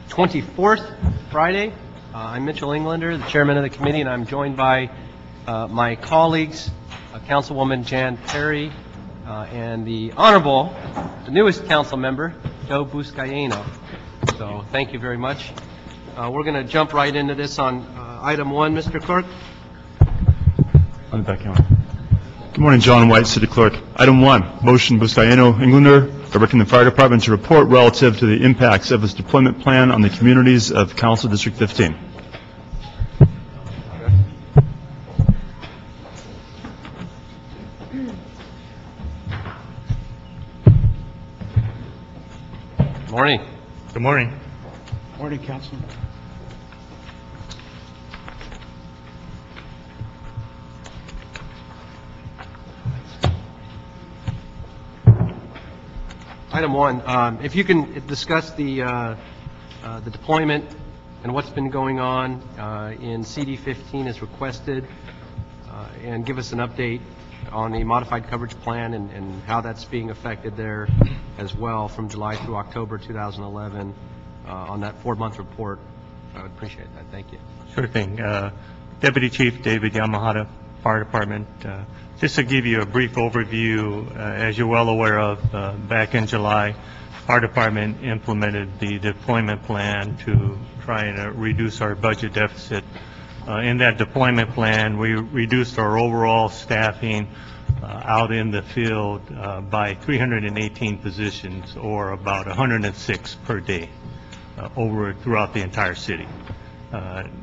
24th, Friday. I'm Mitchell Englander, the chairman of the committee, and I'm joined by my colleagues, Councilwoman Jan Perry, and the Honorable, the newest council member, Joe Buscaino. So thank you very much. We're going to jump right into this on item 1, Mr. Clerk. On the back counter. Good morning, John White, City Clerk. Item 1, motion Buscaino Englander directing the fire department to report relative to the impacts of its deployment plan on the communities of Council District 15. Morning. Good morning. Morning, Councilman. Item 1, if you can discuss the deployment and what's been going on in CD15 as requested, and give us an update on the modified coverage plan and how that's being affected there as well from July through October 2011 on that 4-month report. I would appreciate that. Thank you. Sure thing. Deputy Chief David Yamahata, Fire Department. Just to give you a brief overview, as you're well aware of, back in July, Fire Department implemented the deployment plan to try and reduce our budget deficit. In that deployment plan, we reduced our overall staffing out in the field by 318 positions, or about 106 per day, throughout the entire city.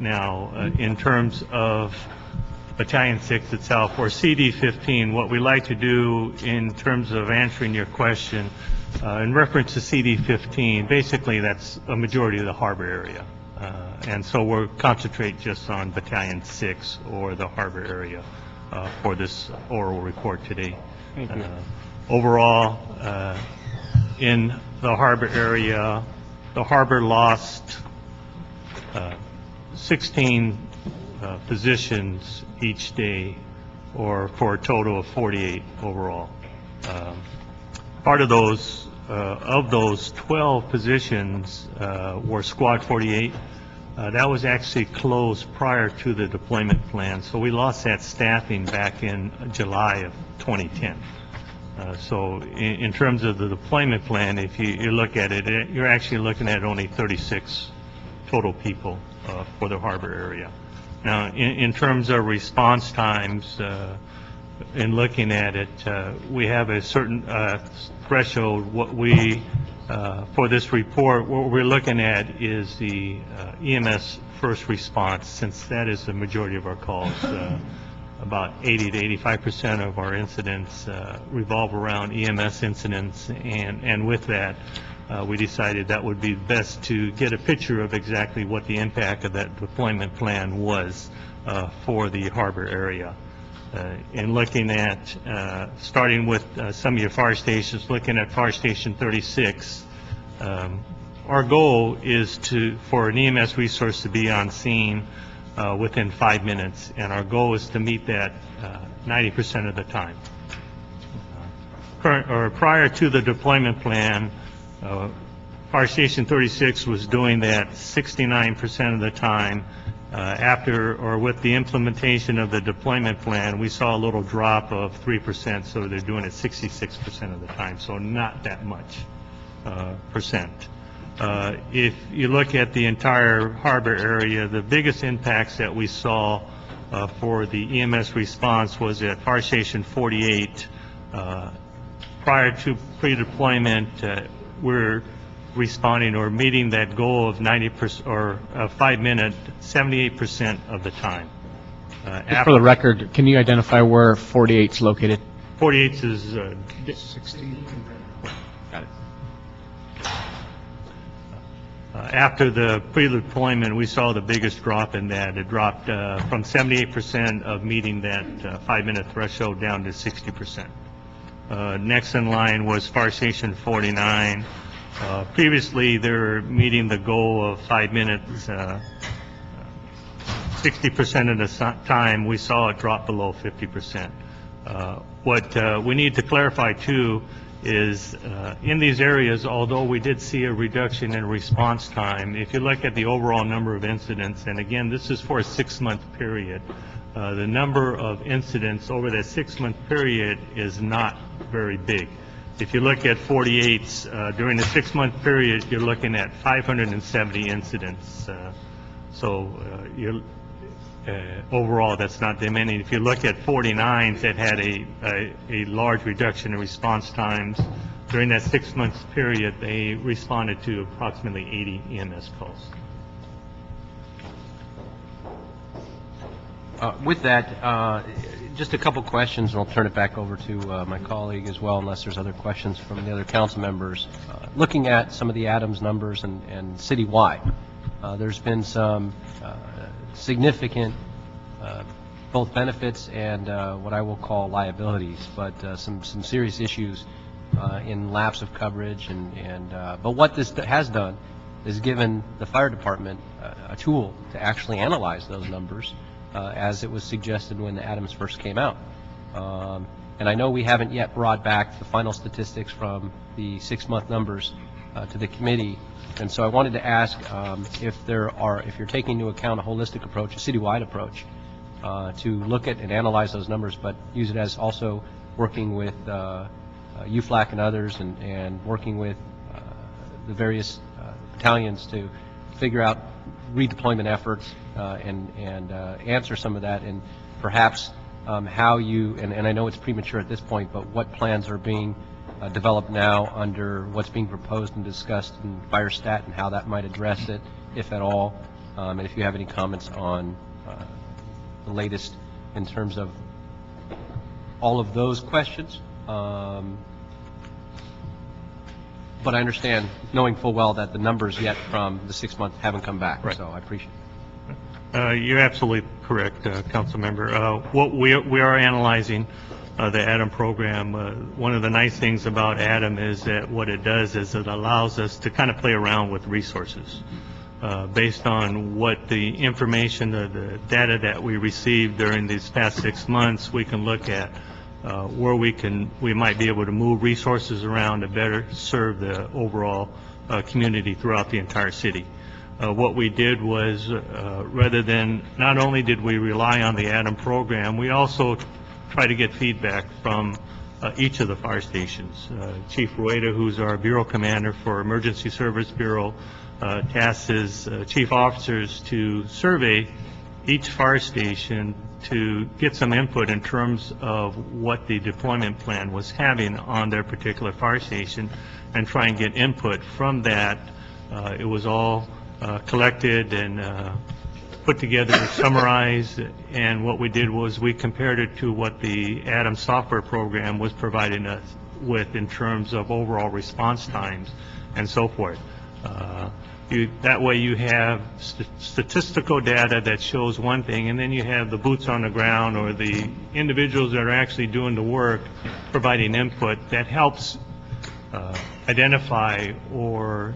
Now, in terms of Battalion 6 itself, or CD15, what we like to do in terms of answering your question, in reference to CD15, basically that's a majority of the harbor area. And so we'll concentrate just on Battalion 6 or the harbor area for this oral report today. Thank you. Overall, in the harbor area, the harbor lost 16 positions each day, or for a total of 48 overall. Part of those 12 positions were Squad 48. That was actually closed prior to the deployment plan, so we lost that staffing back in July of 2010. So in terms of the deployment plan, if you look at it, you're actually looking at only 36 total people for the harbor area. Now, in terms of response times, in looking at it, we have a certain threshold. What we, for this report, what we're looking at is the EMS first response, since that is the majority of our calls. About 80 to 85% of our incidents revolve around EMS incidents, and with that, we decided that would be best to get a picture of exactly what the impact of that deployment plan was for the harbor area. In looking at, starting with some of your fire stations, looking at Fire Station 36, our goal is for an EMS resource to be on scene within 5 minutes, and our goal is to meet that 90% of the time. Prior to the deployment plan, Fire Station 36 was doing that 69% of the time. After or with the implementation of the deployment plan, we saw a little drop of 3%, so they're doing it 66% of the time, so not that much percent. If you look at the entire harbor area, the biggest impacts that we saw for the EMS response was at Fire Station 48. Prior to pre-deployment, we're responding or meeting that goal of 90% or 5 minute, 78% of the time. For the record, can you identify where 48 is located? 48 is 16. Got it. After the pre-deployment, we saw the biggest drop in that. It dropped from 78% of meeting that 5 minute threshold down to 60%. Next in line was Fire Station 49. Previously, they were meeting the goal of 5 minutes. 60% of the time, we saw it drop below 50%. What we need to clarify, too, is in these areas, although we did see a reduction in response time, if you look at the overall number of incidents, and again, this is for a 6-month period, the number of incidents over that 6-month period is not very big. If you look at 48s, during the 6-month period, you're looking at 570 incidents. Overall, that's not diminishing. If you look at 49s that had a large reduction in response times, during that 6-month period, they responded to approximately 80 EMS calls. With that, just a couple questions, and I'll turn it back over to my colleague as well, unless there's other questions from the other council members. Looking at some of the Adams numbers and citywide, there's been some significant both benefits and what I will call liabilities, but some serious issues in lapse of coverage. But what this has done is given the fire department a tool to actually analyze those numbers, as it was suggested when the Adams first came out. And I know we haven't yet brought back the final statistics from the 6-month numbers to the committee, and so I wanted to ask if you're taking into account a holistic approach, a citywide approach, to look at and analyze those numbers, but use it as also working with UFLAC and others, and working with the various battalions to figure out redeployment efforts and answer some of that, and perhaps how you, and I know it's premature at this point, but what plans are being developed now under what's being proposed and discussed in Fire Stat, and how that might address it, if at all, and if you have any comments on the latest in terms of all of those questions. But I understand, knowing full well that the numbers yet from the 6 months haven't come back, right. So I appreciate it. You're absolutely correct, Council Member. What we are analyzing the ADAM program. One of the nice things about ADAM is that what it does is it allows us to kind of play around with resources. Based on what the information, the data that we received during these past 6 months, we can look at where we might be able to move resources around to better serve the overall community throughout the entire city. What we did was, rather than, not only did we rely on the ADAM program, we also try to get feedback from each of the fire stations. Chief Rueda, who's our bureau commander for Emergency Service Bureau, tasks his chief officers to survey each fire station to get some input in terms of what the deployment plan was having on their particular fire station, and try and get input from that. It was all collected and put together, summarized, and what we did was we compared it to what the ADAM software program was providing us with in terms of overall response times and so forth. That way you have statistical data that shows one thing, and then you have the boots on the ground, or the individuals that are actually doing the work providing input that helps identify or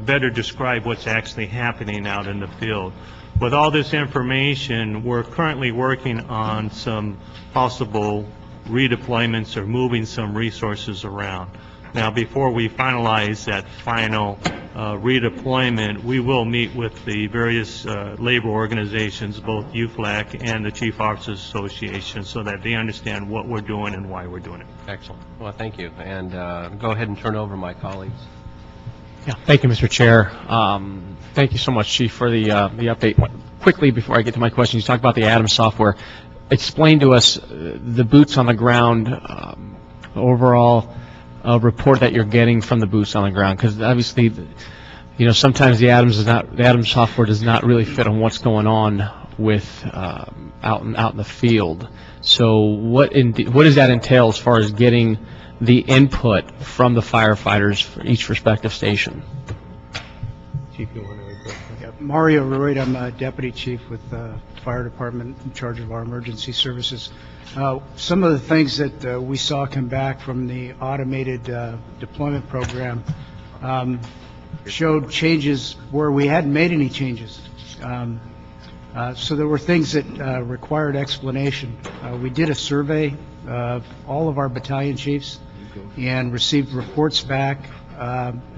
better describe what's actually happening out in the field. With all this information, we're currently working on some possible redeployments or moving some resources around. Now, before we finalize that final redeployment, we will meet with the various labor organizations, both UFLAC and the Chief Officers Association, so that they understand what we're doing and why we're doing it. Excellent. Well, thank you. And go ahead and turn over my colleagues. Yeah, thank you, Mr. Chair. Thank you so much, Chief, for the update. Quickly, before I get to my question, you talked about the ADAM software. Explain to us the boots on the ground, overall report that you're getting from the boots on the ground, because obviously, you know, sometimes the ADAM software does not really fit on what's going on with out in the field. So what does that entail as far as getting the input from the firefighters for each respective station? Chief, you want to report? Yeah, Mario Rueda, I'm a deputy chief with the fire department in charge of our emergency services. Some of the things that we saw come back from the automated deployment program showed changes where we hadn't made any changes. So there were things that required explanation. We did a survey of all of our battalion chiefs and received reports back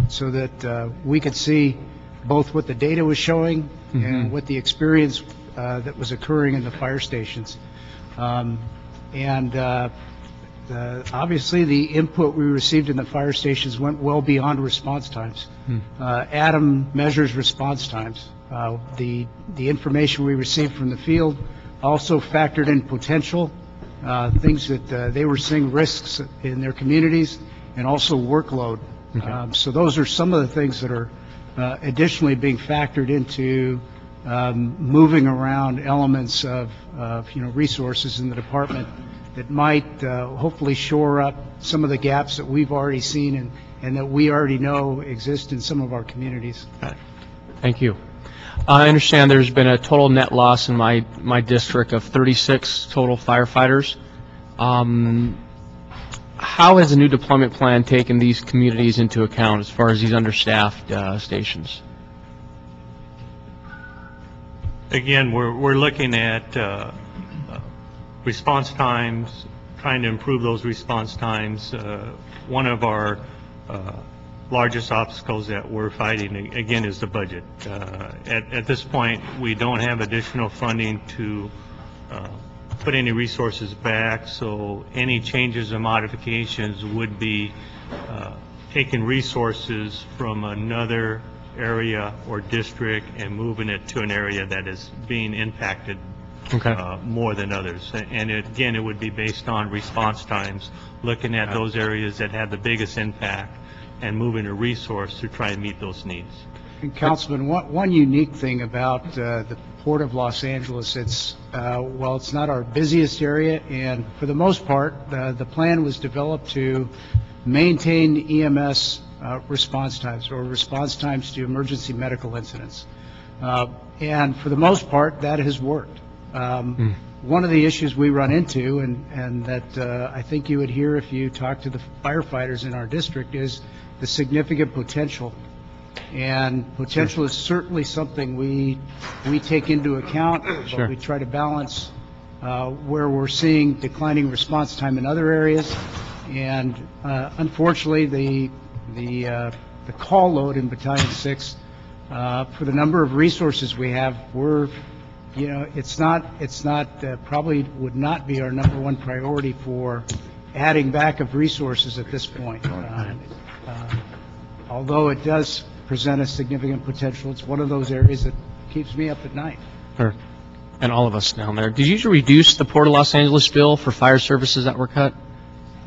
so that we could see both what the data was showing and what the experience that was occurring in the fire stations. Obviously, the input we received in the fire stations went well beyond response times. ADAM measures response times. The information we received from the field also factored in potential, things that they were seeing risks in their communities, and also workload. So those are some of the things that are additionally being factored into moving around elements of resources in the department that might hopefully shore up some of the gaps that we've already seen and that we already know exist in some of our communities. Thank you. I understand there's been a total net loss in my district of 36 total firefighters. How has the new deployment plan taken these communities into account as far as these understaffed stations? Again, we're looking at response times, trying to improve those response times. One of our largest obstacles that we're fighting, again, is the budget. At this point, we don't have additional funding to put any resources back, so any changes or modifications would be taking resources from another area or district and moving it to an area that is being impacted more than others. And again, it would be based on response times, looking at those areas that have the biggest impact and moving a resource to try and meet those needs. And Councilman, one unique thing about the Port of Los Angeles, it's not our busiest area, and for the most part, the plan was developed to maintain EMS response times, or response times to emergency medical incidents. And for the most part, that has worked. One of the issues we run into, and that I think you would hear if you talk to the firefighters in our district, is the significant potential. And potential is certainly something we take into account, but we try to balance where we're seeing declining response time in other areas. And unfortunately, the call load in Battalion 6, for the number of resources we have, it's not probably would not be our number one priority for adding back of resources at this point. Although it does present a significant potential, it's one of those areas that keeps me up at night. Sure. And all of us down there. Did you reduce the Port of Los Angeles bill for fire services that were cut?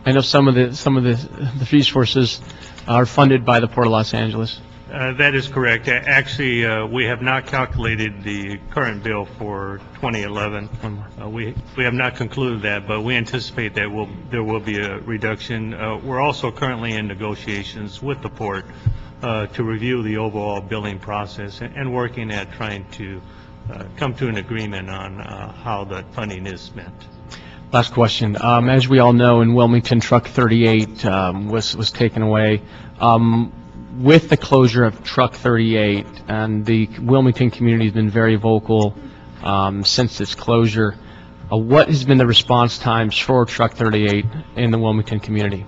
I know some of the resources are funded by the Port of Los Angeles. That is correct. Actually, we have not calculated the current bill for 2011. We have not concluded that, but we anticipate that there will be a reduction. We're also currently in negotiations with the port to review the overall billing process and working at trying to come to an agreement on how that funding is spent. Last question. As we all know, in Wilmington, Truck 38 was taken away. With the closure of Truck 38, and the Wilmington community has been very vocal since its closure, what has been the response times for Truck 38 in the Wilmington community?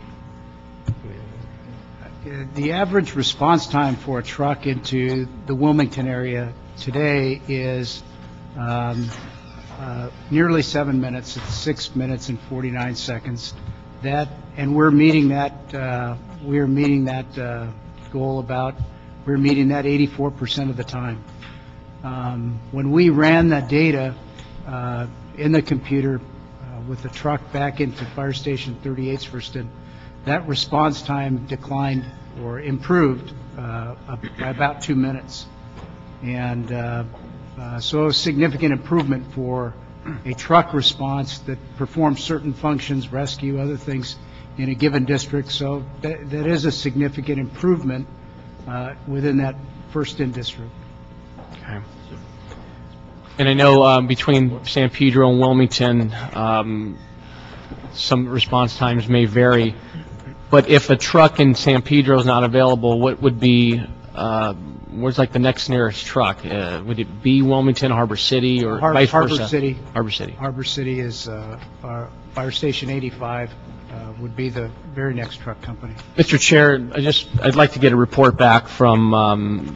The average response time for a truck into the Wilmington area today is nearly 7 minutes. It's 6 minutes and 49 seconds. And we're meeting that goal we're meeting that 84% of the time. When we ran that data in the computer with the truck back into Fire Station 38's first in, that response time declined or improved by about 2 minutes. And so a significant improvement for a truck response that performs certain functions, rescue, other things in a given district. So that is a significant improvement within that first in district. Okay. And I know between San Pedro and Wilmington, some response times may vary. But if a truck in San Pedro is not available, what would be, where's like the next nearest truck? Would it be Wilmington, Harbor City, or vice versa? Harbor City. Harbor City. Harbor City is our Fire Station 85, would be the very next truck company. Mr. Chair, I'd like to get a report back from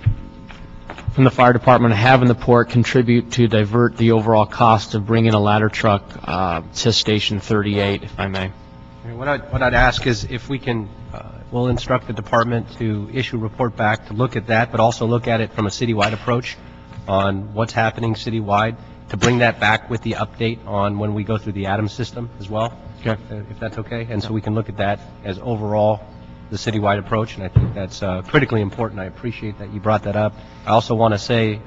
the fire department, having the port contribute to divert the overall cost of bringing a ladder truck to Station 38, if I may. What I'd ask is if we can, we'll instruct the department to issue a report back to look at that, but also look at it from a citywide approach on what's happening citywide, to bring that back with the update on when we go through the Adams system as well, Okay. if that's okay. And so we can look at that as overall the citywide approach, and I think that's critically important. I appreciate that you brought that up. I also want to say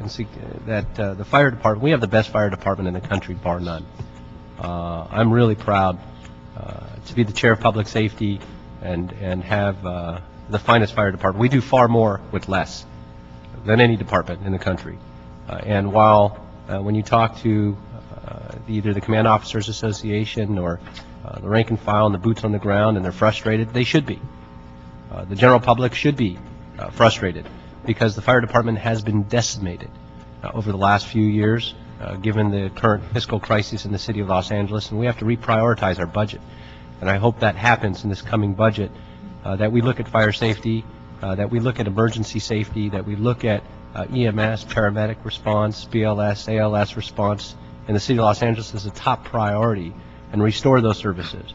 that the fire department, we have the best fire department in the country, bar none. I'm really proud to be the chair of public safety and have the finest fire department. We do far more with less than any department in the country. And while when you talk to either the Command Officers Association or the rank and file and the boots on the ground, and they're frustrated, they should be. The general public should be frustrated because the fire department has been decimated over the last few years, given the current fiscal crisis in the city of Los Angeles, and we have to reprioritize our budget. And I hope that happens in this coming budget, that we look at fire safety, that we look at emergency safety, that we look at EMS, paramedic response, BLS, ALS response in the city of Los Angeles as a top priority, and restore those services.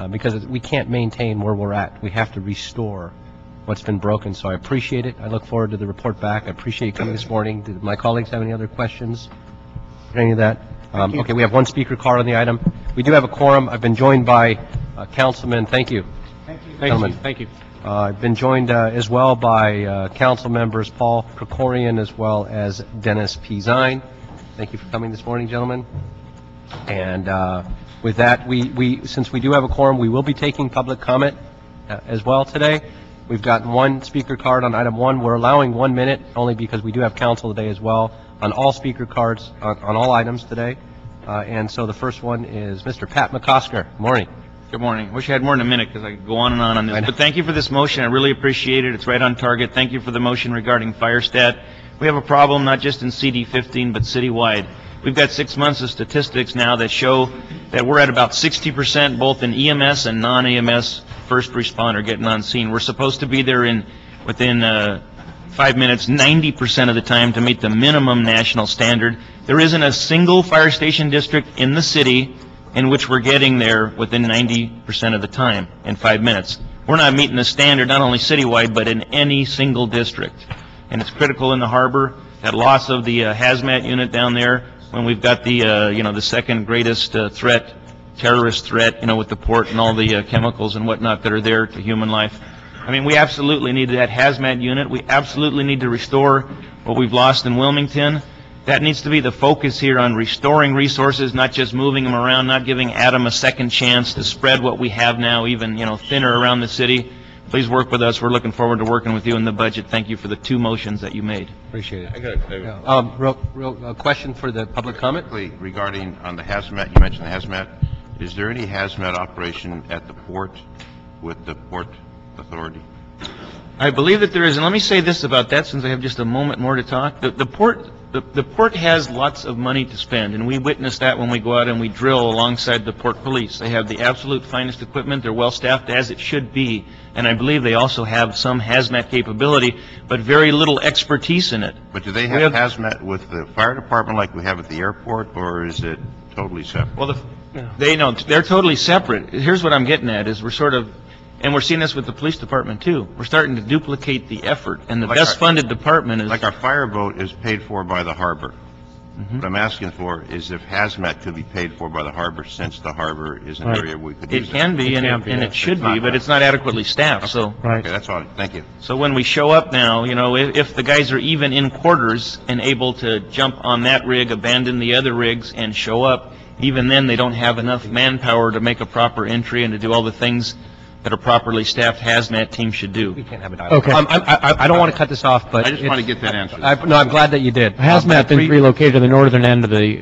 Because we can't maintain where we're at. We have to restore what's been broken. So I appreciate it. I look forward to the report back. I appreciate you coming this morning. Do my colleagues have any other questions? Any of that? Okay, we have one speaker card on the item. We do have a quorum. I've been joined by Councilman. Thank you. Thank you. Gentlemen. Thank you. I've been joined as well by council members Paul Krikorian as well as Dennis Pizine. Thank you for coming this morning, gentlemen. And with that, since we do have a quorum, we will be taking public comment as well today. We've gotten one speaker card on item 1. We're allowing 1 minute only because we do have council today as well on all speaker cards on all items today. And so the first one is Mr. Pat McCosker. Morning. Good morning. Wish I had more than a minute because I could go on and on this. But thank you for this motion. I really appreciate it. It's right on target. Thank you for the motion regarding fire stat. We have a problem not just in CD15 but citywide. We've got 6 months of statistics now that show that we're at about 60% both in EMS and non-EMS first responder getting on scene. We're supposed to be there within 5 minutes 90% of the time to meet the minimum national standard. There isn't a single fire station district in the city in which we're getting there within 90% of the time in 5 minutes. We're not meeting the standard not only citywide but in any single district. And it's critical in the harbor. That loss of the Hazmat unit down there when we've got the the second greatest terrorist threat, with the port and all the chemicals and whatnot that are there to human life. I mean, we absolutely need that Hazmat unit. We absolutely need to restore what we've lost in Wilmington. That needs to be the focus here on restoring resources, not just moving them around, not giving Adam a second chance to spread what we have now even, thinner around the city. Please work with us. We're looking forward to working with you in the budget. Thank you for the 2 motions that you made. Appreciate it. I got a Real question for the public comment. quickly regarding on the hazmat. You mentioned the hazmat. Is there any hazmat operation at the port with the Port Authority? I believe that there is, and let me say this about that since I have just a moment more to talk. The port has lots of money to spend, and we witness that when we go out and we drill alongside the port police. They have the absolute finest equipment. They're well staffed as it should be, and I believe they also have some hazmat capability, but very little expertise in it. But do they have hazmat with the fire department like we have at the airport, or is it totally separate? Well, they're totally separate. Here's what I'm getting at is and we're seeing this with the police department too. We're starting to duplicate the effort, and the best funded department is... Like our fireboat is paid for by the harbor. What I'm asking for is if hazmat could be paid for by the harbor, since the harbor is an area we could use. It can be, and it should be, but it's not adequately staffed, so... Okay, that's all. Thank you. So when we show up now, if the guys are even in quarters and able to jump on that rig, abandon the other rigs, and show up, even then they don't have enough manpower to make a proper entry and to do all the things that a properly staffed hazmat team should do. We can't have a dialogue. Okay. I don't want to cut this off, but I just want to get that answer. No, I'm glad that you did. Hazmat's been relocated to the northern end of the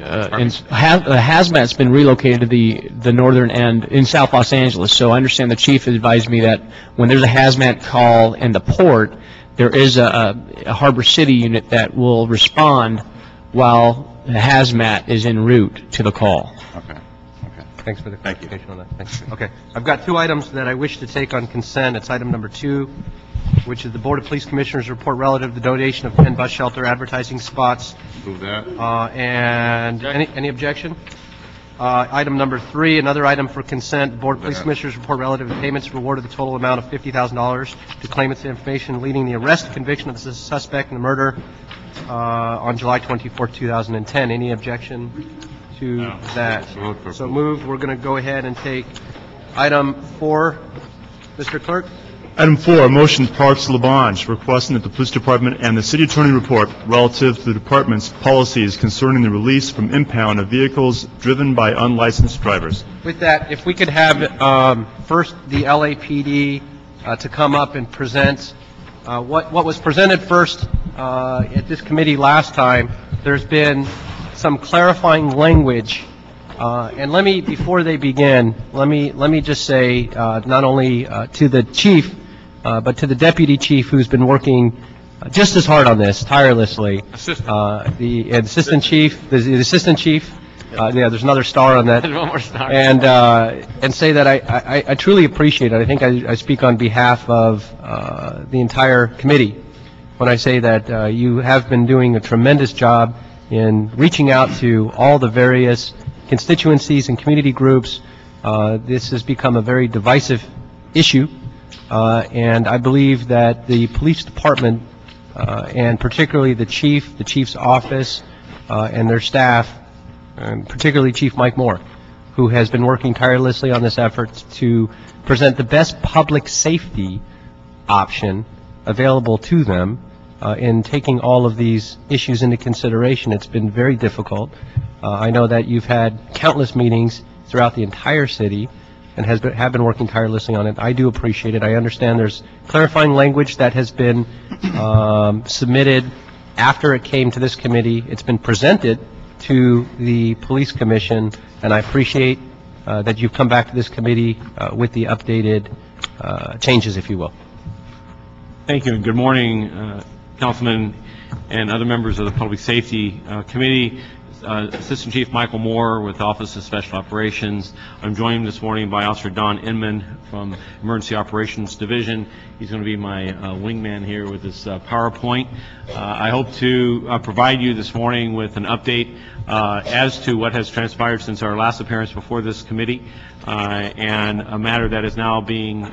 Hazmat's been relocated to the northern end in South Los Angeles. So I understand the chief advised me that when there's a hazmat call in the port, there is a Harbor City unit that will respond while the hazmat is en route to the call. Okay. Thanks for the clarification on that. Thanks. Okay. I've got two items that I wish to take on consent. It's item number 2, which is the Board of Police Commissioners report relative to the donation of 10 bus shelter advertising spots. Move that. And any objection? Item number 3, another item for consent, Board of Police Commissioners report relative to payments rewarded the total amount of $50,000 to claimants information leading the arrest and conviction of the suspect in the murder on July 24, 2010. Any objection to that? So moved. We're going to go ahead and take item 4. Mr. Clerk? Item 4, motion Parks Labange requesting that the Police Department and the City Attorney report relative to the Department's policies concerning the release from impound of vehicles driven by unlicensed drivers. With that, if we could have first the LAPD to come up and present what was presented first at this committee last time. There's been some clarifying language. And let me, before they begin, let me just say not only to the chief, but to the deputy chief who's been working just as hard on this tirelessly. The assistant chief, the assistant chief. Yeah, there's another star on that. There's one more star. And say that I truly appreciate it. I think I speak on behalf of the entire committee when I say that you have been doing a tremendous job in reaching out to all the various constituencies and community groups. This has become a very divisive issue, and I believe that the police department, and particularly the chief's office, and their staff, and particularly Chief Mike Moore, who has been working tirelessly on this effort to present the best public safety option available to them in taking all of these issues into consideration. It's been very difficult. I know that you've had countless meetings throughout the entire city and have been working tirelessly on it. I do appreciate it. I understand there's clarifying language that has been submitted after it came to this committee. It's been presented to the Police Commission, and I appreciate that you've come back to this committee with the updated changes, if you will. Thank you, and good morning, Councilman and other members of the Public Safety Committee. Assistant Chief Michael Moore with the Office of Special Operations. I'm joined this morning by Officer Don Inman from Emergency Operations Division. He's going to be my wingman here with this PowerPoint. I hope to provide you this morning with an update as to what has transpired since our last appearance before this committee, and a matter that is now being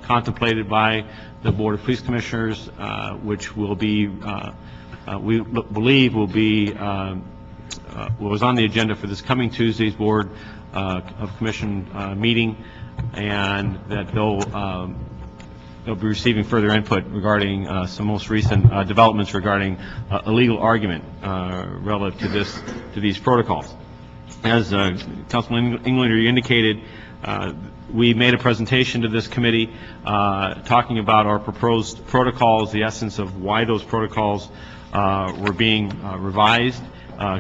contemplated by the Board of Police Commissioners, which will be, we believe will be was on the agenda for this coming Tuesday's Board of Commission meeting, and that they'll be receiving further input regarding some most recent developments regarding a legal argument relative to these protocols. As Councilman Englander indicated, we made a presentation to this committee talking about our proposed protocols, the essence of why those protocols were being revised,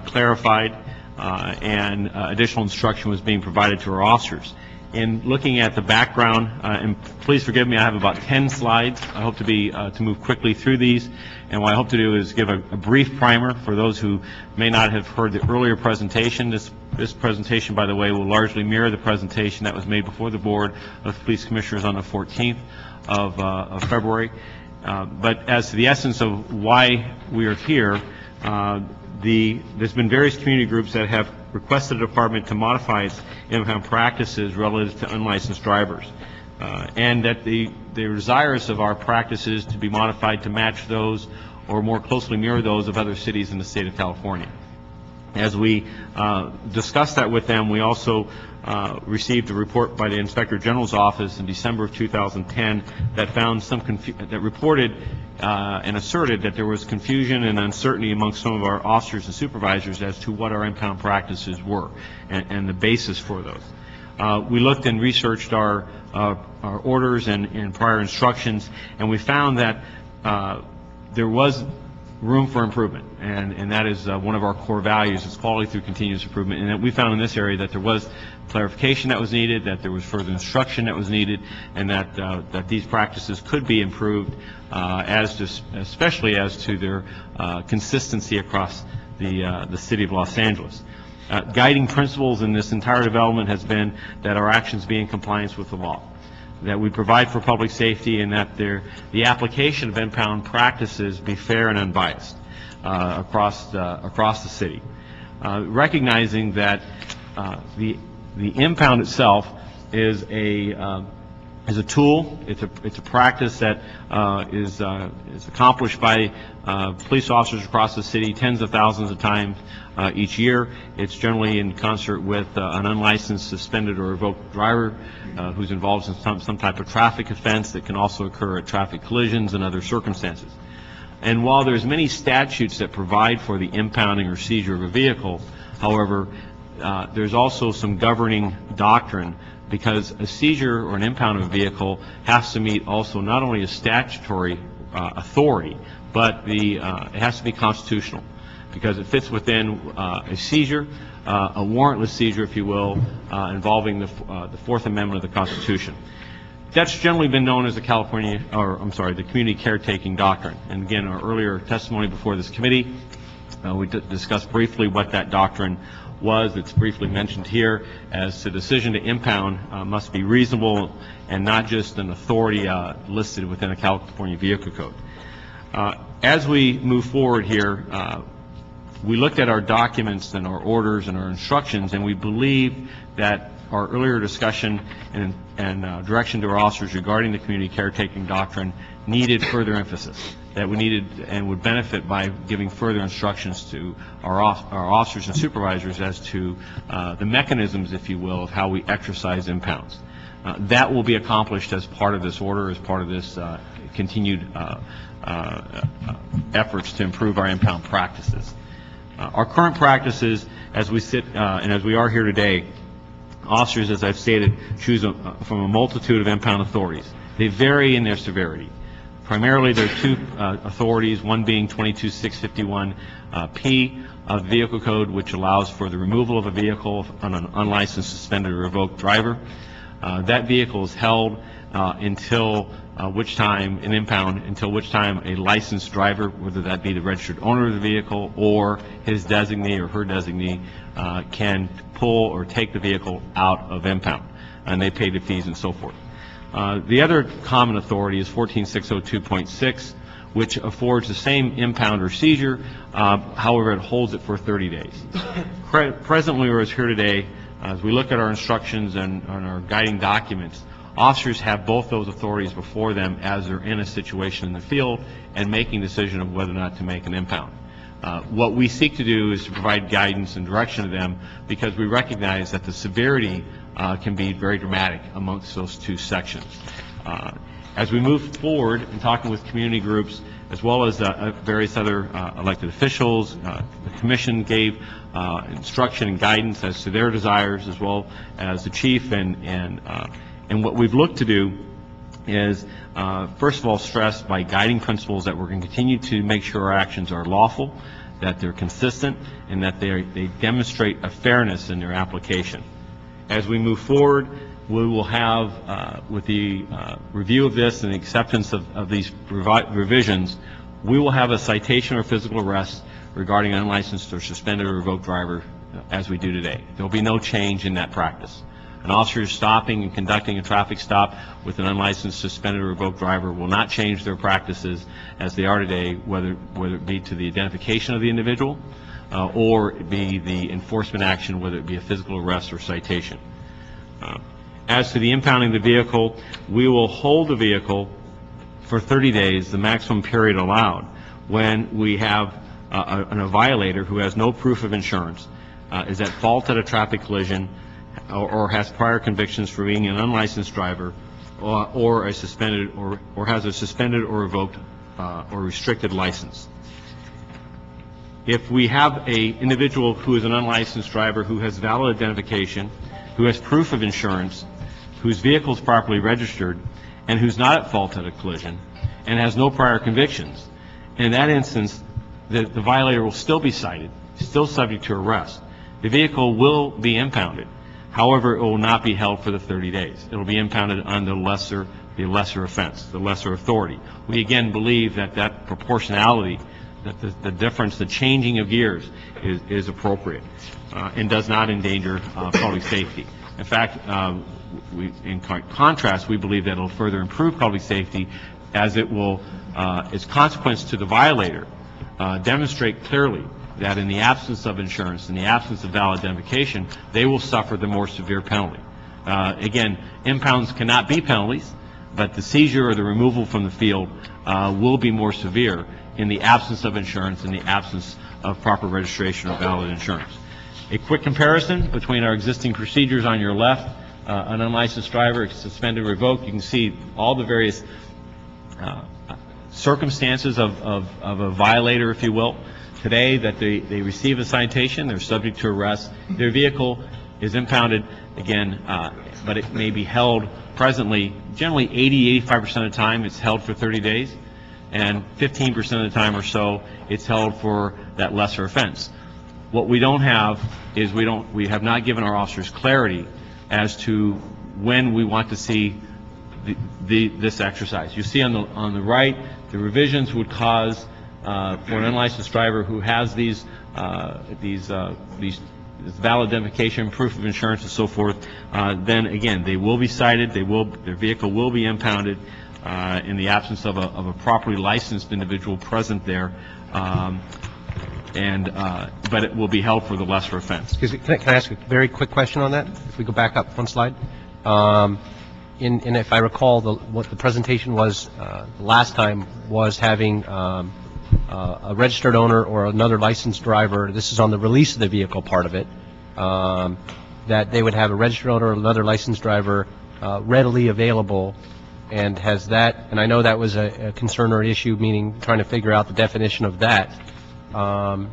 clarified, and additional instruction was being provided to our officers. In looking at the background, and please forgive me, I have about 10 slides. I hope to move quickly through these, and what I hope to do is give a brief primer for those who may not have heard the earlier presentation. This presentation, by the way, will largely mirror the presentation that was made before the Board of Police Commissioners on the 14th of February. But as to the essence of why we are here, there's been various community groups that have requested the department to modify its impound practices relative to unlicensed drivers, and that the desires of our practices to be modified to match those or more closely mirror those of other cities in the state of California. As we discussed that with them, we also received a report by the Inspector General's office in December of 2010 that found that reported and asserted that there was confusion and uncertainty amongst some of our officers and supervisors as to what our impound practices were and the basis for those. We looked and researched our orders and prior instructions, and we found that there was room for improvement, and that is one of our core values, is quality through continuous improvement. And that we found in this area that there was clarification that was needed, that there was further instruction that was needed, and that these practices could be improved, especially as to their consistency across the city of Los Angeles. guiding principles in this entire development has been that our actions be in compliance with the law, that we provide for public safety, and that the application of impound practices be fair and unbiased across the city. Recognizing that the impound itself is a tool. It's a practice that is accomplished by police officers across the city tens of thousands of times each year. It's generally in concert with an unlicensed, suspended, or revoked driver who's involved in some type of traffic offense that can also occur at traffic collisions and other circumstances. And while there's many statutes that provide for the impounding or seizure of a vehicle, however, there's also some governing doctrine, because a seizure or an impound of a vehicle has to meet also not only a statutory authority, but it has to be constitutional, because it fits within a seizure, a warrantless seizure, if you will, involving the Fourth Amendment of the Constitution. That's generally been known as the the community caretaking doctrine. And again, our earlier testimony before this committee, we discussed briefly what that doctrine was. It's briefly mentioned here as the decision to impound must be reasonable and not just an authority listed within a California Vehicle Code. As we move forward here, we looked at our documents and our orders and our instructions, and we believe that our earlier discussion and direction to our officers regarding the community caretaking doctrine needed further emphasis, that we needed and would benefit by giving further instructions to our officers and supervisors as to the mechanisms, if you will, of how we exercise impounds. That will be accomplished as part of this order, as part of this continued efforts to improve our impound practices. Our current practices, as we sit and as we are here today, officers, as I've stated, choose from a multitude of impound authorities. They vary in their severity. Primarily, there are two authorities, one being 22651P of the Vehicle Code, which allows for the removal of a vehicle on an unlicensed, suspended, or revoked driver. That vehicle is held until which time a licensed driver, whether that be the registered owner of the vehicle or his designee or her designee, can pull or take the vehicle out of impound, and they pay the fees and so forth. The other common authority is 14602.6, which affords the same impound or seizure, however, it holds it for 30 days. Presently, we're here today, as we look at our instructions and our guiding documents, officers have both those authorities before them as they're in a situation in the field and making a decision of whether or not to make an impound. What we seek to do is to provide guidance and direction to them, because we recognize that the severity can be very dramatic amongst those two sections. As we move forward in talking with community groups, as well as various other elected officials, the commission gave instruction and guidance as to their desires, as well as the chief, and what we've looked to do is, first of all, stress by guiding principles that we're going to continue to make sure our actions are lawful, that they're consistent, and that they demonstrate a fairness in their application. As we move forward, we will have, with the review of this and the acceptance of these revisions, we will have a citation or physical arrest regarding an unlicensed or suspended or revoked driver as we do today. There will be no change in that practice. An officer stopping and conducting a traffic stop with an unlicensed, suspended, or revoked driver will not change their practices as they are today, whether it be to the identification of the individual or it be the enforcement action, whether it be a physical arrest or citation. As to the impounding the vehicle, we will hold the vehicle for 30 days, the maximum period allowed, when we have a violator who has no proof of insurance, is at fault at a traffic collision, or has prior convictions for being an unlicensed driver, or a suspended or has a suspended or revoked or restricted license. If we have an individual who is an unlicensed driver who has valid identification, who has proof of insurance, whose vehicle is properly registered, and who's not at fault at a collision, and has no prior convictions, in that instance, the violator will still be cited, still subject to arrest. The vehicle will be impounded. However, it will not be held for the 30 days. It will be impounded on the lesser offense, the lesser authority. We again believe that proportionality the difference, the changing of gears is appropriate and does not endanger public safety. In fact, in contrast, we believe that it will further improve public safety as it will, its consequence to the violator, demonstrate clearly that in the absence of insurance, in the absence of valid identification, they will suffer the more severe penalty. Again, impounds cannot be penalties, but the seizure or the removal from the field will be more severe in the absence of insurance, in the absence of proper registration or valid insurance. A quick comparison between our existing procedures on your left, an unlicensed driver, suspended, revoked. You can see all the various circumstances of a violator, if you will. Today, that they receive a citation, they're subject to arrest, their vehicle is impounded, again, but it may be held presently, generally 80-85% of the time, it's held for 30 days, and 15% of the time or so, it's held for that lesser offense. What we don't have is we have not given our officers clarity as to when we want to see this exercise. You see on the right, the revisions would cause for an unlicensed driver who has these valid identification, proof of insurance, and so forth. Then again, they will be cited. Their vehicle will be impounded in the absence of a properly licensed individual present there. But it will be held for the lesser offense. Excuse me, can I ask a very quick question on that? If we go back up one slide. And if I recall, what the presentation was last time was having a registered owner or another licensed driver, this is on the release of the vehicle part of it, that they would have a registered owner or another licensed driver readily available. And has that, and I know that was a concern or issue, meaning trying to figure out the definition of that.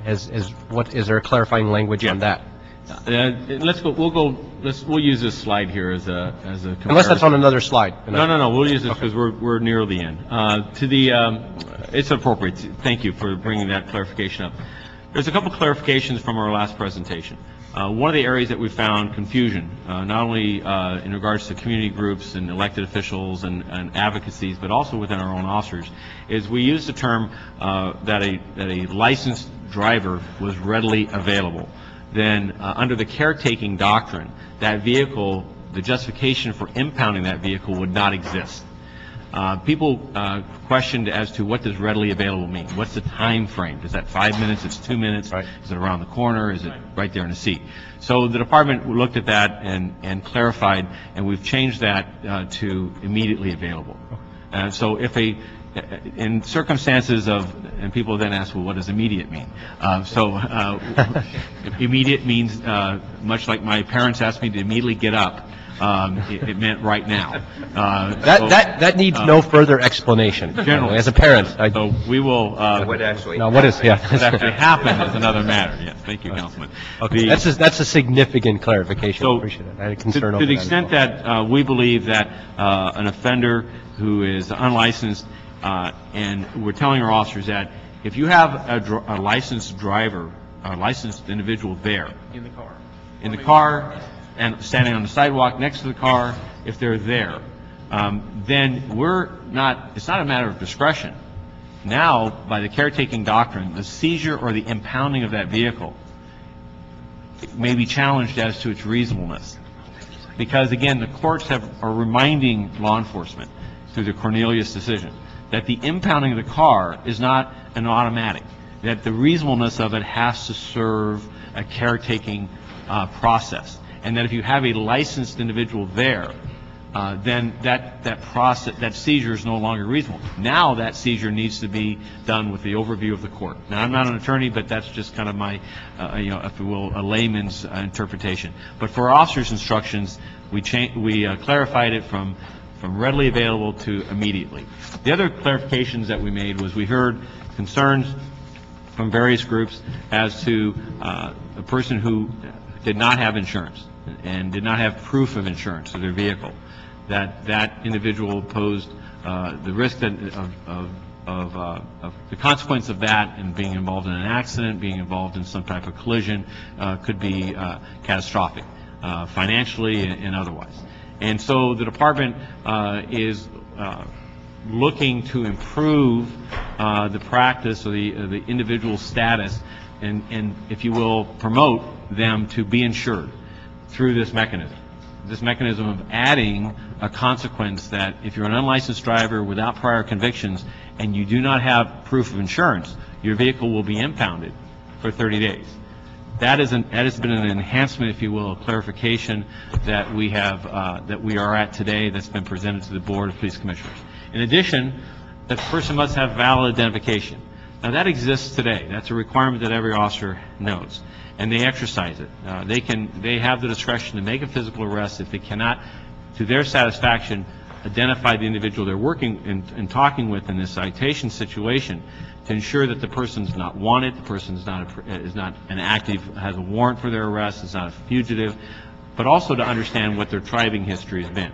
Is there a clarifying language on that? We'll use this slide here as a comparison. Unless that's on another slide. No, we'll use this because we're near the end. It's appropriate. Thank you for bringing that clarification up. There's a couple clarifications from our last presentation. One of the areas that we found confusion, not only in regards to community groups and elected officials and advocacies, but also within our own officers, is we used the term that a licensed driver was readily available. Then under the caretaking doctrine, that vehicle, the justification for impounding that vehicle would not exist. People questioned as to what does readily available mean. What's the time frame? Is that 5 minutes? It's 2 minutes? Right. Is it around the corner? Is it right there in the seat? So the department looked at that and clarified, and we've changed that to immediately available. So if in circumstances and people then ask, well, what does immediate mean? Immediate means, much like my parents asked me to immediately get up, it meant right now. That needs no further explanation. Generally, as a parent, so we will. What actually? No, what is? Yeah. What actually happened is another matter. Yes, thank you, Councilman. Okay. That's a significant clarification. So I appreciate it. I had a concern over to the that extent that we believe that an offender who is unlicensed, and we're telling our officers that if you have a licensed driver, a licensed individual there in the car, and standing on the sidewalk next to the car, if they're there, then it's not a matter of discretion. Now, by the caretaking doctrine, the seizure or the impounding of that vehicle may be challenged as to its reasonableness. Because, again, the courts are reminding law enforcement through the Cornelius decision that the impounding of the car is not an automatic, that the reasonableness of it has to serve a caretaking process. And that if you have a licensed individual there, then that seizure is no longer reasonable. Now that seizure needs to be done with the overview of the court. Now, I'm not an attorney, but that's just kind of my, if you will, a layman's interpretation. But for our officers' instructions, we clarified it from readily available to immediately. The other clarifications that we made was we heard concerns from various groups as to a person who did not have insurance and did not have proof of insurance of their vehicle, that individual posed the risk of the consequence of that and being involved in an accident, being involved in some type of collision could be catastrophic, financially and otherwise. And so the department is looking to improve the practice or the individual status and, if you will, promote them to be insured through this mechanism. This mechanism of adding a consequence that if you're an unlicensed driver without prior convictions and you do not have proof of insurance, your vehicle will be impounded for 30 days. That has been an enhancement, if you will, a clarification that we have, that we are at today that's been presented to the Board of Police Commissioners. In addition, the person must have valid identification. Now that exists today. That's a requirement that every officer knows, and they exercise it. They have the discretion to make a physical arrest if they cannot, to their satisfaction, identify the individual they're working and talking with in this citation situation, to ensure that the person's not wanted, the person is not an active, has a warrant for their arrest, is not a fugitive, but also to understand what their driving history has been.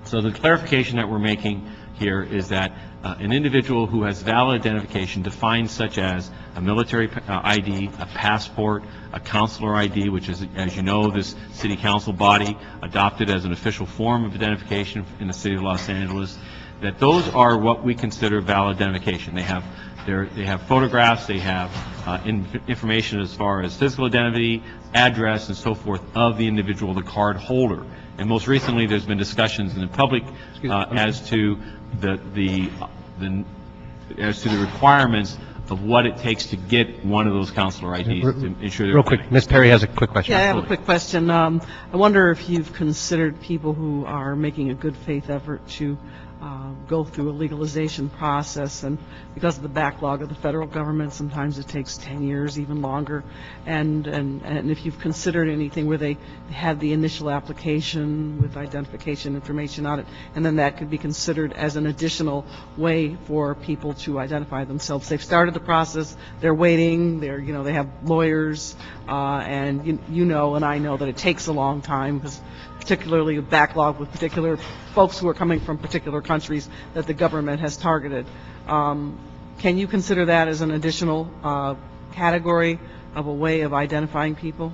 So the clarification that we're making here is that an individual who has valid identification defined such as a military ID, a passport, a consular ID, which is, as you know, this city council body adopted as an official form of identification in the city of Los Angeles, that those are what we consider valid identification. They have photographs, they have information as far as physical identity, address, and so forth of the individual, the card holder. And most recently, there's been discussions in the public as to the requirements of what it takes to get one of those consular IDs to ensure they're real quick. Ms. Perry has a quick question. Yeah, I have a quick question. I wonder if you've considered people who are making a good faith effort to go through a legalization process, and because of the backlog of the federal government, sometimes it takes 10 years, even longer, and if you've considered anything where they had the initial application with identification information on it, and then that could be considered as an additional way for people to identify themselves. They've started the process, they're waiting, they have lawyers, and you know and I know that it takes a long time, because particularly a backlog with particular folks who are coming from particular countries that the government has targeted. Can you consider that as an additional category of a way of identifying people?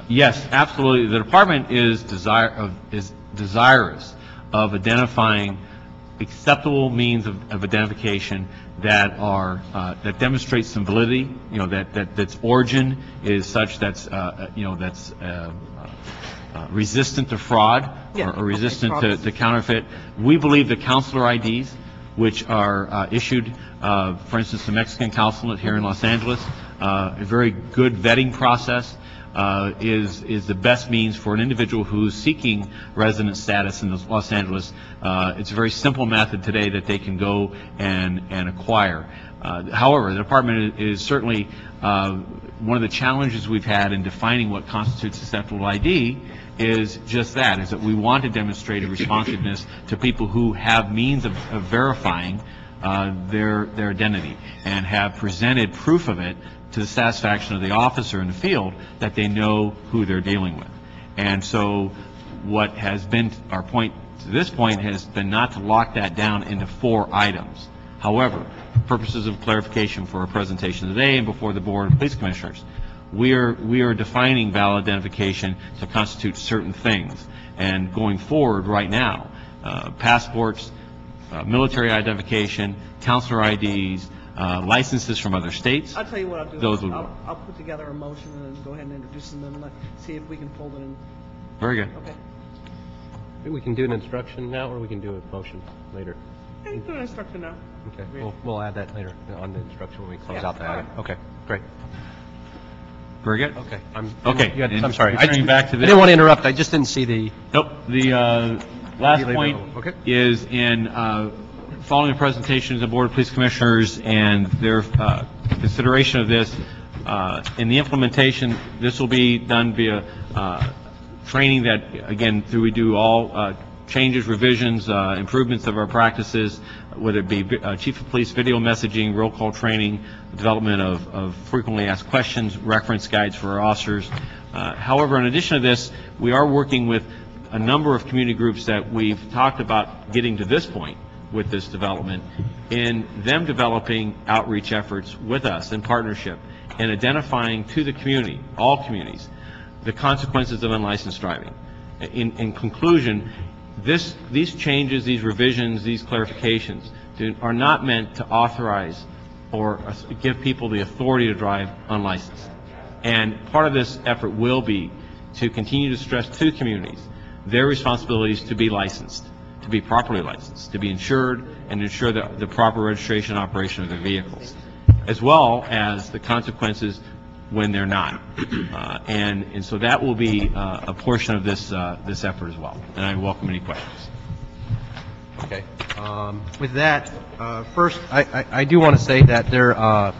Yes, absolutely. The department is desirous of identifying acceptable means of identification that are that demonstrate some validity. That its origin is such that's resistant to fraud or resistant to counterfeit. We believe the consular IDs, which are issued, for instance, the Mexican consulate here in Los Angeles, a very good vetting process, is the best means for an individual who's seeking resident status in Los Angeles. It's a very simple method today that they can go and acquire. However, the department is certainly one of the challenges we've had in defining what constitutes acceptable ID is just that, is that we want to demonstrate a responsiveness to people who have means of verifying their identity and have presented proof of it to the satisfaction of the officer in the field that they know who they're dealing with. And so what has been our point to this point has been not to lock that down into 4 items. However, for purposes of clarification for our presentation today and before the Board of Police Commissioners, we are defining valid identification to constitute certain things. And going forward right now, passports, military identification, consular IDs, licenses from other states. I'll tell you what I'll do. Those will I'll put together a motion and then go ahead and introduce them and see if we can fold it in. Very good. Okay. We can do an instruction now, or we can do a motion later. Yeah, you can do an instruction now. Okay, we'll add that later on the instruction when we close out the item. Okay, great. Very good. Okay. Okay. I'm sorry. Returning back to I this. didn't want to interrupt. I just didn't see the... Nope. The last point Okay. is in following the presentations of the Board of Police Commissioners and their consideration of this, in the implementation, this will be done via training that, again, we do all changes, revisions, improvements of our practices, whether it be Chief of Police video messaging, roll call training, development of frequently asked questions, reference guides for our officers. However, in addition to this, we are working with a number of community groups that we've talked about getting to this point with this development, in them developing outreach efforts with us in partnership and identifying to the community, all communities, the consequences of unlicensed driving. In conclusion, these changes, these revisions, these clarifications are not meant to authorize or give people the authority to drive unlicensed. And part of this effort will be to continue to stress to communities their responsibilities to be licensed, to be properly licensed, to be insured, and ensure the proper registration and operation of their vehicles, as well as the consequences when they're not. And so that will be a portion of this effort as well. And I welcome any questions. Okay. With that, first, I do want to say that there are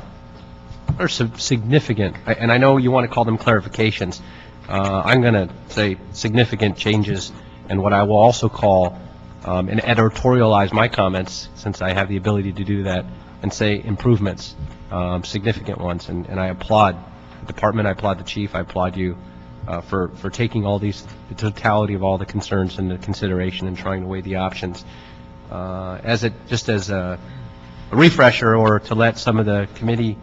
some significant, and I know you want to call them clarifications. I'm going to say significant changes, and what I will also call and editorialize my comments, since I have the ability to do that, and say improvements, significant ones. And I applaud the department, I applaud the chief, I applaud you for taking all these, the totality of all the concerns into consideration and trying to weigh the options. Just as a refresher, or to let some of the committee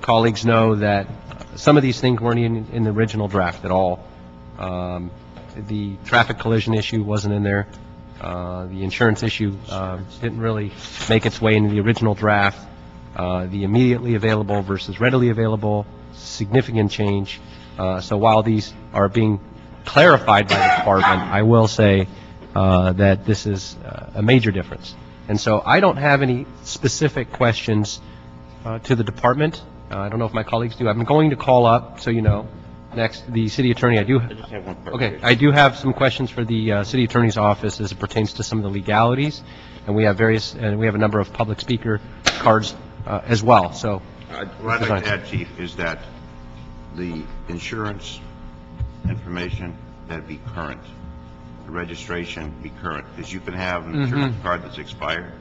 colleagues know that some of these things weren't in the original draft at all. The traffic collision issue wasn't in there. The insurance issue didn't really make its way into the original draft. The immediately available versus readily available, significant change. So while these are being clarified by the department, I will say that this is a major difference. And so I don't have any specific questions to the department. I don't know if my colleagues do. I'm going to call up, so you know, next, the city attorney. I just have one part. Okay, I do have some questions for the city attorney's office as it pertains to some of the legalities, and we have a number of public speaker cards as well. So, what I'd like to add, Chief, is that the insurance information that be current, the registration be current, because you can have an insurance card that's expired.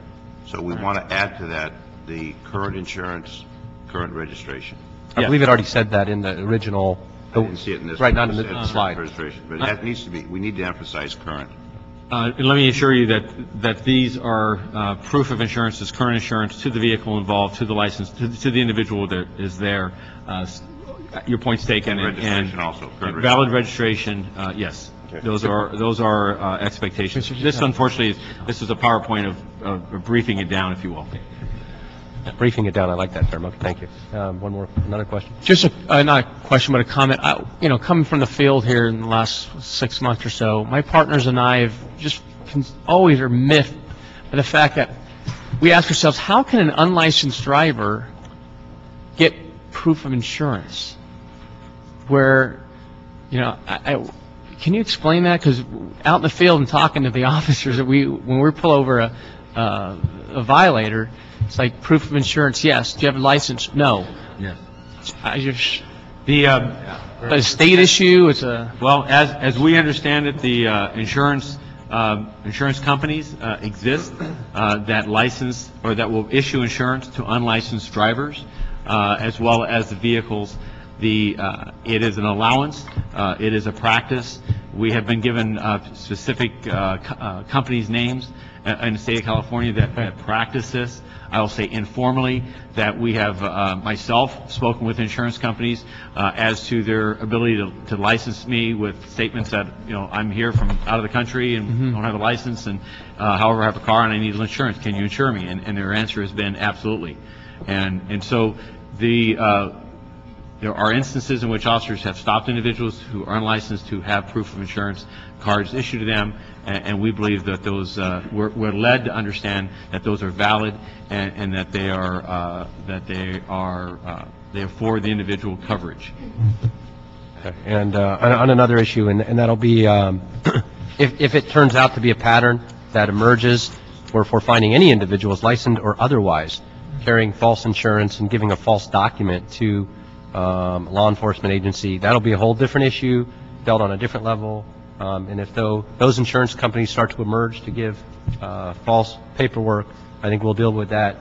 So we want to add to that the current insurance, current registration. I believe it already said that in the original. I didn't see it in this. Right, not in the slide. Registration, but that needs to be. We need to emphasize current. And let me assure you that these are proof of insurance, is current insurance to the vehicle involved, to the license, to the individual that is there. Your point's taken. Registration also. Valid registration, yes. Okay. Those are expectations. This, unfortunately, this is a PowerPoint of briefing it down, if you will. Briefing it down. I like that term. Okay, thank you. Another question? Just not a question, but a comment. Coming from the field here in the last 6 months or so, my partners and I have just always are miffed by the fact that we ask ourselves, how can an unlicensed driver get proof of insurance? Where, can you explain that? Because out in the field and talking to the officers, when we pull over a violator, it's like proof of insurance, yes. Do you have a license? No. Yes. A state issue. It's a well, as we understand it, the insurance companies exist that license or that will issue insurance to unlicensed drivers, as well as the vehicles. It is an allowance. It is a practice. We have been given specific companies' names in the state of California that practice this. I will say informally that we have myself spoken with insurance companies as to their ability to license me with statements that I'm here from out of the country and don't have a license, and however I have a car and I need insurance. Can you insure me? And their answer has been absolutely. And so there are instances in which officers have stopped individuals who are unlicensed who have proof of insurance cards issued to them, and we believe that those we're led to understand that those are valid and that they are for the individual coverage. Okay. And on another issue, and that'll be if it turns out to be a pattern that emerges where for finding any individuals, licensed or otherwise, carrying false insurance and giving a false document to law enforcement agency, that'll be a whole different issue, dealt on a different level. And if those insurance companies start to emerge to give false paperwork, I think we'll deal with that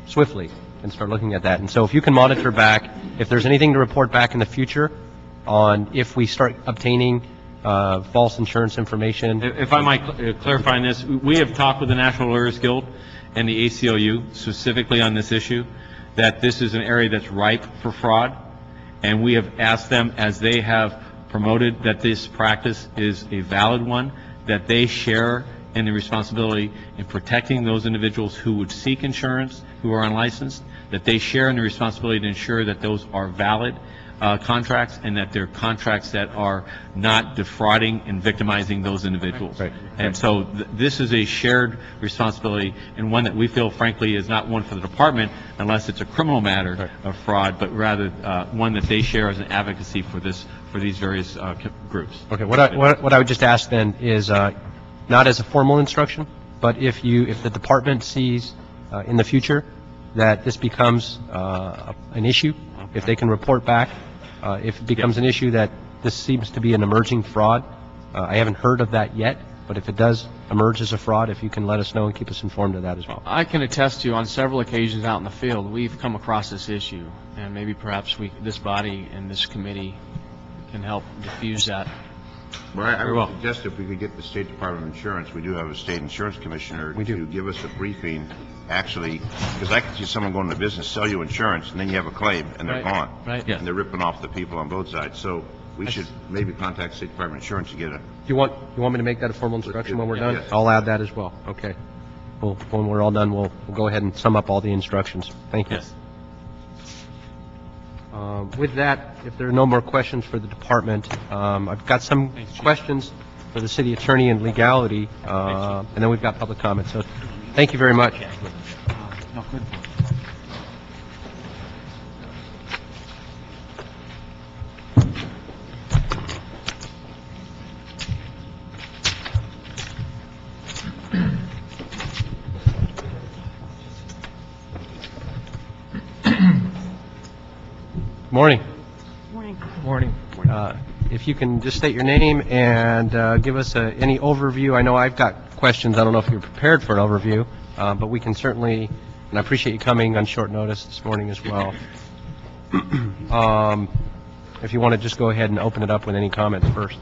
swiftly and start looking at that. And so if you can monitor back, if there's anything to report back in the future on if we start obtaining false insurance information. If I might clarify on this, we have talked with the National Lawyers Guild and the ACLU specifically on this issue, that this is an area that's ripe for fraud, and we have asked them, as they have promoted that this practice is a valid one, that they share and the responsibility in protecting those individuals who would seek insurance, who are unlicensed, that they share in the responsibility to ensure that those are valid contracts and that they're contracts that are not defrauding and victimizing those individuals. Right. And so this is a shared responsibility, and one that we feel, frankly, is not one for the department unless it's a criminal matter of fraud, but rather one that they share as an advocacy for these various groups. Okay, what I would just ask then is, not as a formal instruction, but if the department sees in the future that this becomes an issue, if they can report back, if it becomes an issue that this seems to be an emerging fraud, I haven't heard of that yet, but if it does emerge as a fraud, if you can let us know and keep us informed of that as well. I can attest to, on several occasions out in the field, we've come across this issue, and maybe perhaps this body and this committee can help diffuse that. Well, I would suggest if we could get the State Department of Insurance, we do have a state insurance commissioner, to give us a briefing, actually, because I can see someone going to business, sell you insurance, and then you have a claim, and they're gone. Right. And they're ripping off the people on both sides. So we should maybe contact State Department of Insurance to get a... Do you want me to make that a formal instruction when we're done? Yes. I'll add that as well. Okay. Well, when we're all done, we'll go ahead and sum up all the instructions. Thank you. Yes. With that, if there are no more questions for the department, I've got some questions for the city attorney and legality, and then we've got public comment. So thank you very much. Morning. Morning. If you can just state your name and give us any overview. I know I've got questions. I don't know if you're prepared for an overview, but we can certainly, and I appreciate you coming on short notice this morning as well. If you want to just go ahead and open it up with any comments first.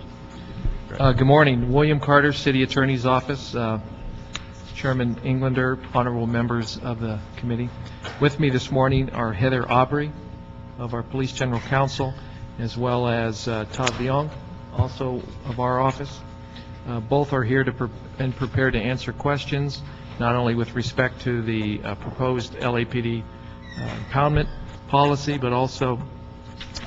Good morning. William Carter, City Attorney's Office. Chairman Englander, honorable members of the committee. With me this morning are Heather Aubrey of our Police General Counsel, as well as Todd Leong, also of our office. Both are here and prepared to answer questions, not only with respect to the proposed LAPD impoundment policy, but also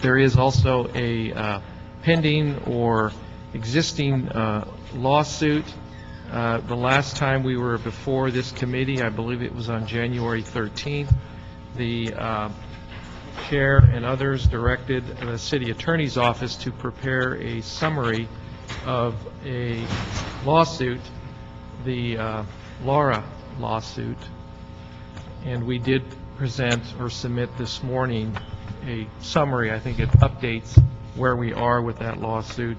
there is also a pending or existing lawsuit. The last time we were before this committee, I believe it was on January 13th, the chair and others directed the city attorney's office to prepare a summary of a lawsuit, the Laura lawsuit, and we did present or submit this morning a summary. I think it updates where we are with that lawsuit.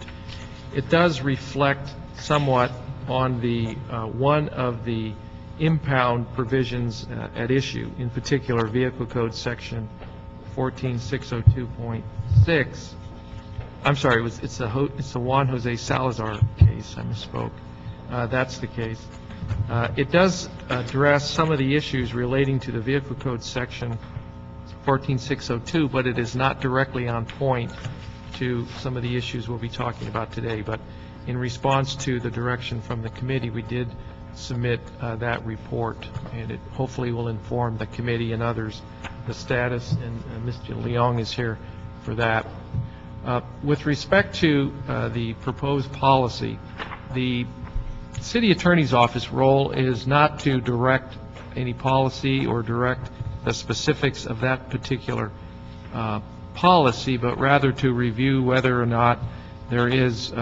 It does reflect somewhat on the one of the impound provisions at issue, in particular Vehicle Code Section 14602.6. I'm sorry, it's the Juan Jose Salazar case. I misspoke. That's the case. It does address some of the issues relating to the Vehicle Code Section 14602, but it is not directly on point to some of the issues we'll be talking about today. But in response to the direction from the committee, we did submit that report, and it hopefully will inform the committee and others the status, and Mr. Leong is here for that. With respect to the proposed policy, the city attorney's office role is not to direct any policy or direct the specifics of that particular policy, but rather to review whether or not there is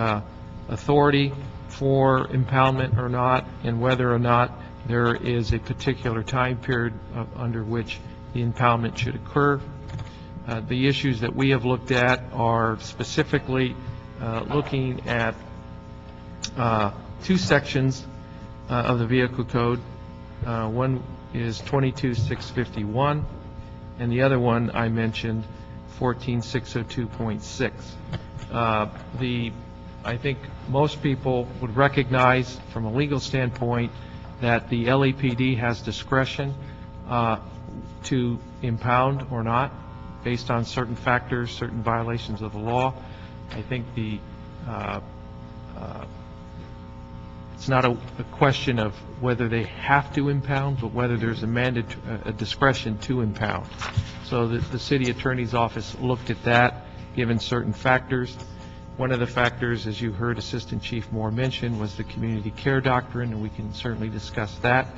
authority for impoundment or not, and whether or not there is a particular time period under which the impoundment should occur. The issues that we have looked at are specifically looking at two sections of the Vehicle Code. One is 22651, and the other one I mentioned, 14602.6. I think most people would recognize from a legal standpoint that the LAPD has discretion to impound or not based on certain factors, certain violations of the law. I think it's not a question of whether they have to impound, but whether there's a discretion to impound. So the city attorney's office looked at that, given certain factors. One of the factors, as you heard Assistant Chief Moore mention, was the community care doctrine, and we can certainly discuss that.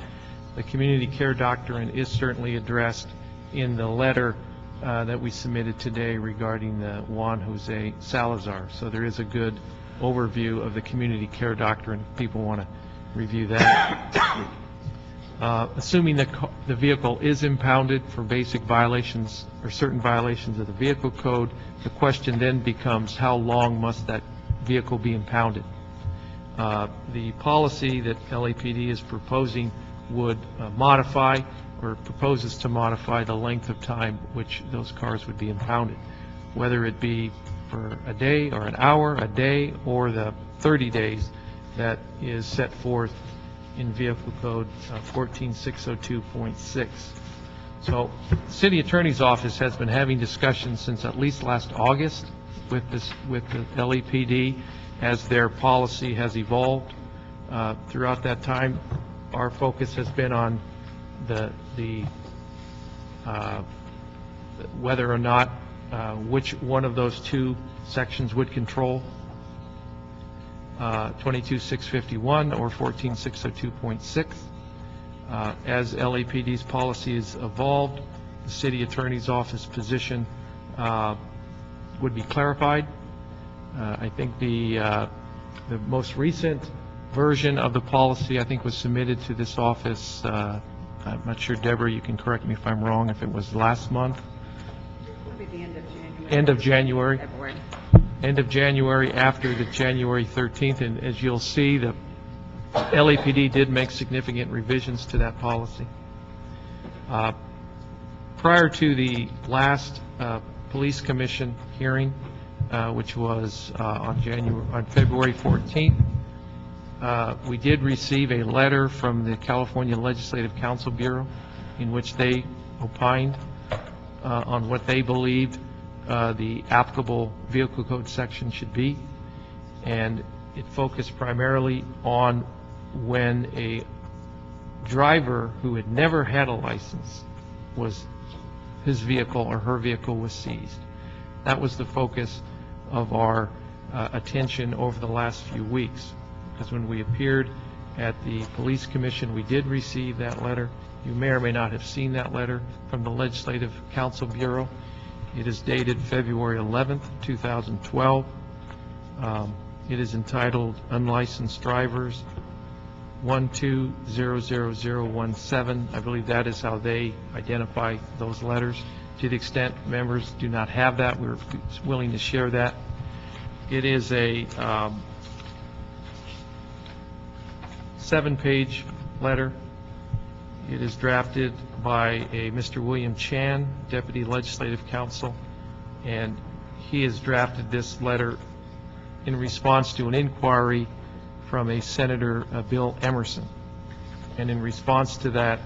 The community care doctrine is certainly addressed in the letter that we submitted today regarding the Juan Jose Salazar. So there is a good overview of the community care doctrine if people want to review that. Assuming that the vehicle is impounded for basic violations or certain violations of the vehicle code, the question then becomes how long must that vehicle be impounded? The policy that LAPD is proposing would modify or proposes to modify the length of time which those cars would be impounded, whether it be for a day or an hour, a day, or the 30 days that is set forth in Vehicle Code 14602.6. So the City Attorney's Office has been having discussions since at least last August with the LAPD as their policy has evolved. Throughout that time, our focus has been on whether or not which one of those two sections would control, 22651 or 14602.6. As LAPD's policy has evolved, the City Attorney's Office position would be clarified. I think the most recent version of the policy, I think, was submitted to this office. I'm not sure, Deborah, you can correct me if I'm wrong, if it was last month. It'll be the end of January. End of January. February. End of January after the January 13th. And as you'll see, the LAPD did make significant revisions to that policy. Prior to the last Police Commission hearing, which was on February 14th, we did receive a letter from the California Legislative Council Bureau in which they opined on what they believed the applicable vehicle code section should be, and it focused primarily on when a driver who had never had a license his vehicle or her vehicle was seized. That was the focus of our attention over the last few weeks, because when we appeared at the Police Commission, we did receive that letter. You may or may not have seen that letter from the Legislative Council Bureau. It is dated February 11th, 2012. It is entitled Unlicensed Drivers 1200017. I believe that is how they identify those letters. To the extent members do not have that, we're willing to share that. It is a 7-page letter. It is drafted by a Mr. William Chan, Deputy Legislative Counsel, and he has drafted this letter in response to an inquiry from a Senator Bill Emerson. And in response to that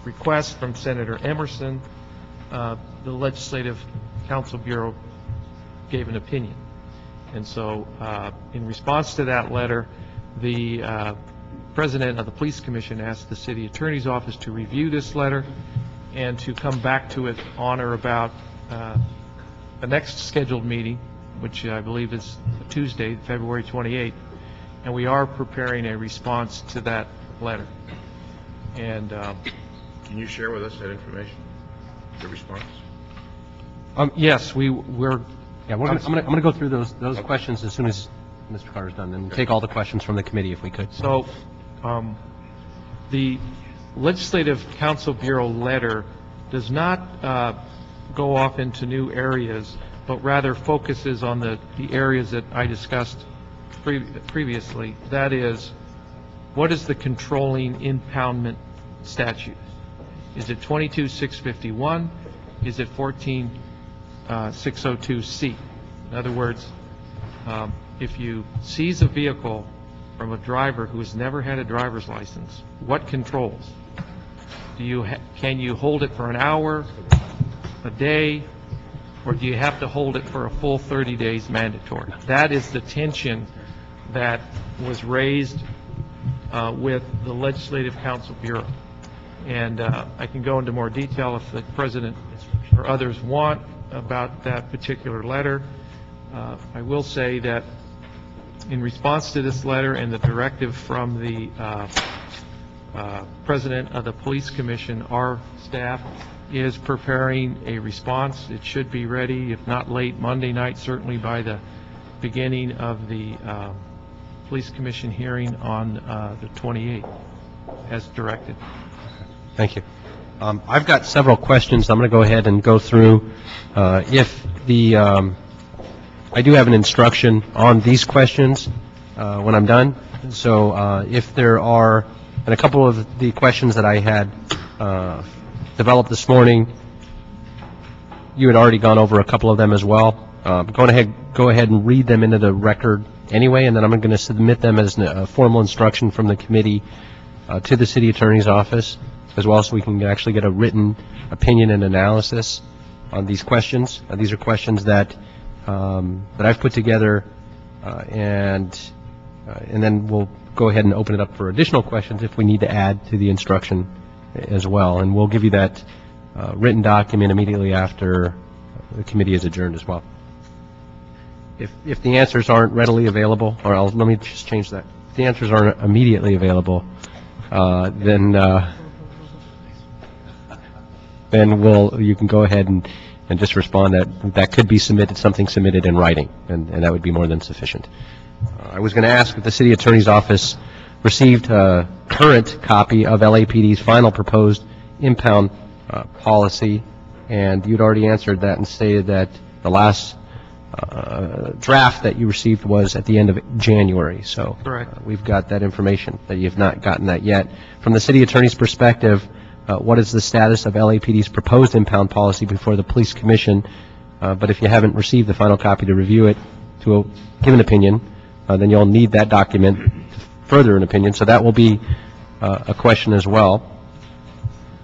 request from Senator Emerson, the Legislative Council Bureau gave an opinion. And so in response to that letter, the President of the Police Commission asked the City Attorney's Office to review this letter and to come back to it on or about the next scheduled meeting, which I believe is Tuesday, February 28th, and we are preparing a response to that letter. And can you share with us that information, the response? yes, we're. Yeah, I'm going to go through those questions as soon as Mr. Carter's done, and take all the questions from the committee if we could. So the Legislative Council Bureau letter does not go off into new areas, but rather focuses on the areas that I discussed previously. That is, what is the controlling impoundment statute? Is it 22651? Is it 14602C? In other words, if you seize a vehicle from a driver who has never had a driver's license, what controls? Can you hold it for an hour, a day, or do you have to hold it for a full 30 days mandatory? That is the tension that was raised with the Legislative Council Bureau. And I can go into more detail if the President or others want about that particular letter. I will say that in response to this letter and the directive from the President of the Police Commission, our staff is preparing a response. It should be ready, if not late Monday night, certainly by the beginning of the Police Commission hearing on the 28th, as directed. Thank you. I've got several questions. I'm going to go ahead and go through. If the I do have an instruction on these questions when I'm done. So if there are, and a couple of the questions that I had developed this morning, you had already gone over a couple of them as well. Go ahead and read them into the record anyway, and then I'm going to submit them as a formal instruction from the committee to the City Attorney's Office as well, so we can actually get a written opinion and analysis on these questions. These are questions that I've put together, and then we'll go ahead and open it up for additional questions if we need to add to the instruction as well. And we'll give you that written document immediately after the committee is adjourned as well. If the answers aren't readily available, or let me just change that. If the answers aren't immediately available, then you can go ahead and just respond that could be something submitted in writing, and that would be more than sufficient. I was going to ask if the City Attorney's Office received a current copy of LAPD's final proposed impound policy, and you'd already answered that and stated that the last draft that you received was at the end of January. So correct. We've got that information, that you have not gotten that yet. From the City Attorney's perspective, what is the status of LAPD's proposed impound policy before the Police Commission? But if you haven't received the final copy to review it, to give an opinion, then you'll need that document to further an opinion. So that will be a question as well.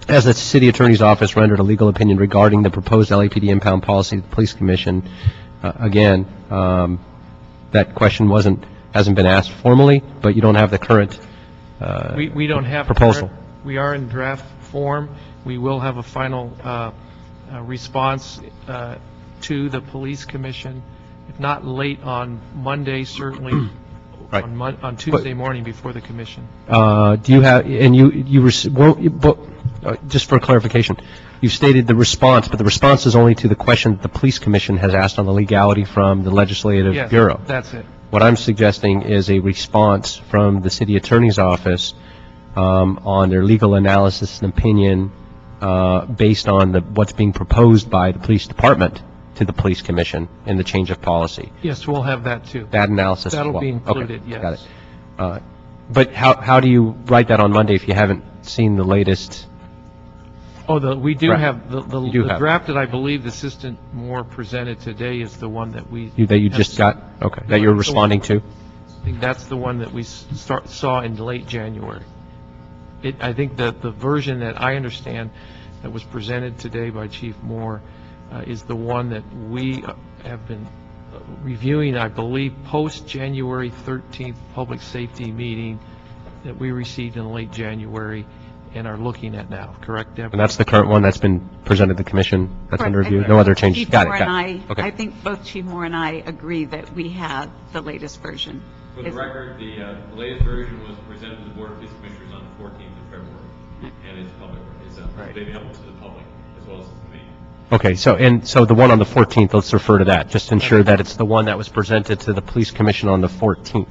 As the City Attorney's Office rendered a legal opinion regarding the proposed LAPD impound policy to the Police Commission, again, that question hasn't been asked formally, but you don't have the current we don't have proposal. We are in draft form. We will have a final response to the Police Commission, if not late on Monday, certainly right. on Tuesday morning before the Commission. Do you have, and just for clarification, you stated the response, but the response is only to the question that the Police Commission has asked on the legality from the Legislative Bureau. That's it. What I'm suggesting is a response from the City Attorney's Office on their legal analysis and opinion based on what's being proposed by the Police Department to the Police Commission in the change of policy. Yes, we'll have that too. That analysis That'll as well. be included, okay, yes. Got it. But how do you write that on Monday if you haven't seen the latest? Oh, we do have the draft that I believe the Assistant Moore presented today is the one that you just got? Okay, that you're responding to? I think that's the one that we saw in late January. I think that the version that I understand that was presented today by Chief Moore is the one that we have been reviewing, I believe, post-January 13th public safety meeting that we received in late January and are looking at now. Correct, Deb? And that's the current one that's been presented to the Commission? That's under review? Correct. No other changes? Chief Got Moore it. and Okay. I think both Chief Moore and I agree that we have the latest version. For the record, the latest version was presented to the Board of Police Commissioners on the 14th of February, and it's public. It's available to the public as well as the committee. Okay, so the one on the 14th, let's refer to that. Just ensure that it's the one that was presented to the Police Commission on the 14th,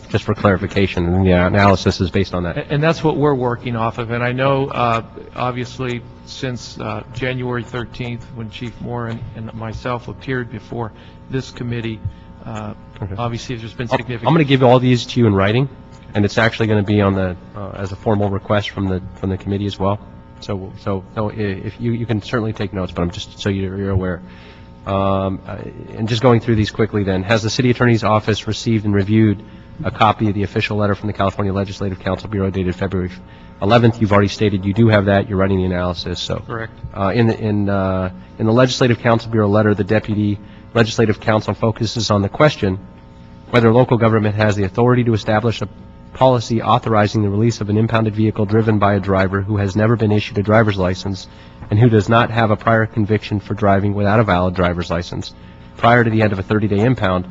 just for clarification. And the analysis is based on that. And that's what we're working off of. And I know, obviously, since January 13th, when Chief Moore and myself appeared before this committee, obviously there's been significant... I'm going to give all these to you in writing, and it's actually going to be on the as a formal request from the committee as well. So if you can certainly take notes, but I'm just so you're aware. And just going through these quickly then, has the City Attorney's Office received and reviewed a copy of the official letter from the California Legislative Council Bureau dated February 11th? You've already stated you do have that. You're writing the analysis. So correct. In the Legislative Council Bureau letter, the Deputy Legislative Counsel focuses on the question whether local government has the authority to establish a policy authorizing the release of an impounded vehicle driven by a driver who has never been issued a driver's license and who does not have a prior conviction for driving without a valid driver's license prior to the end of a 30-day impound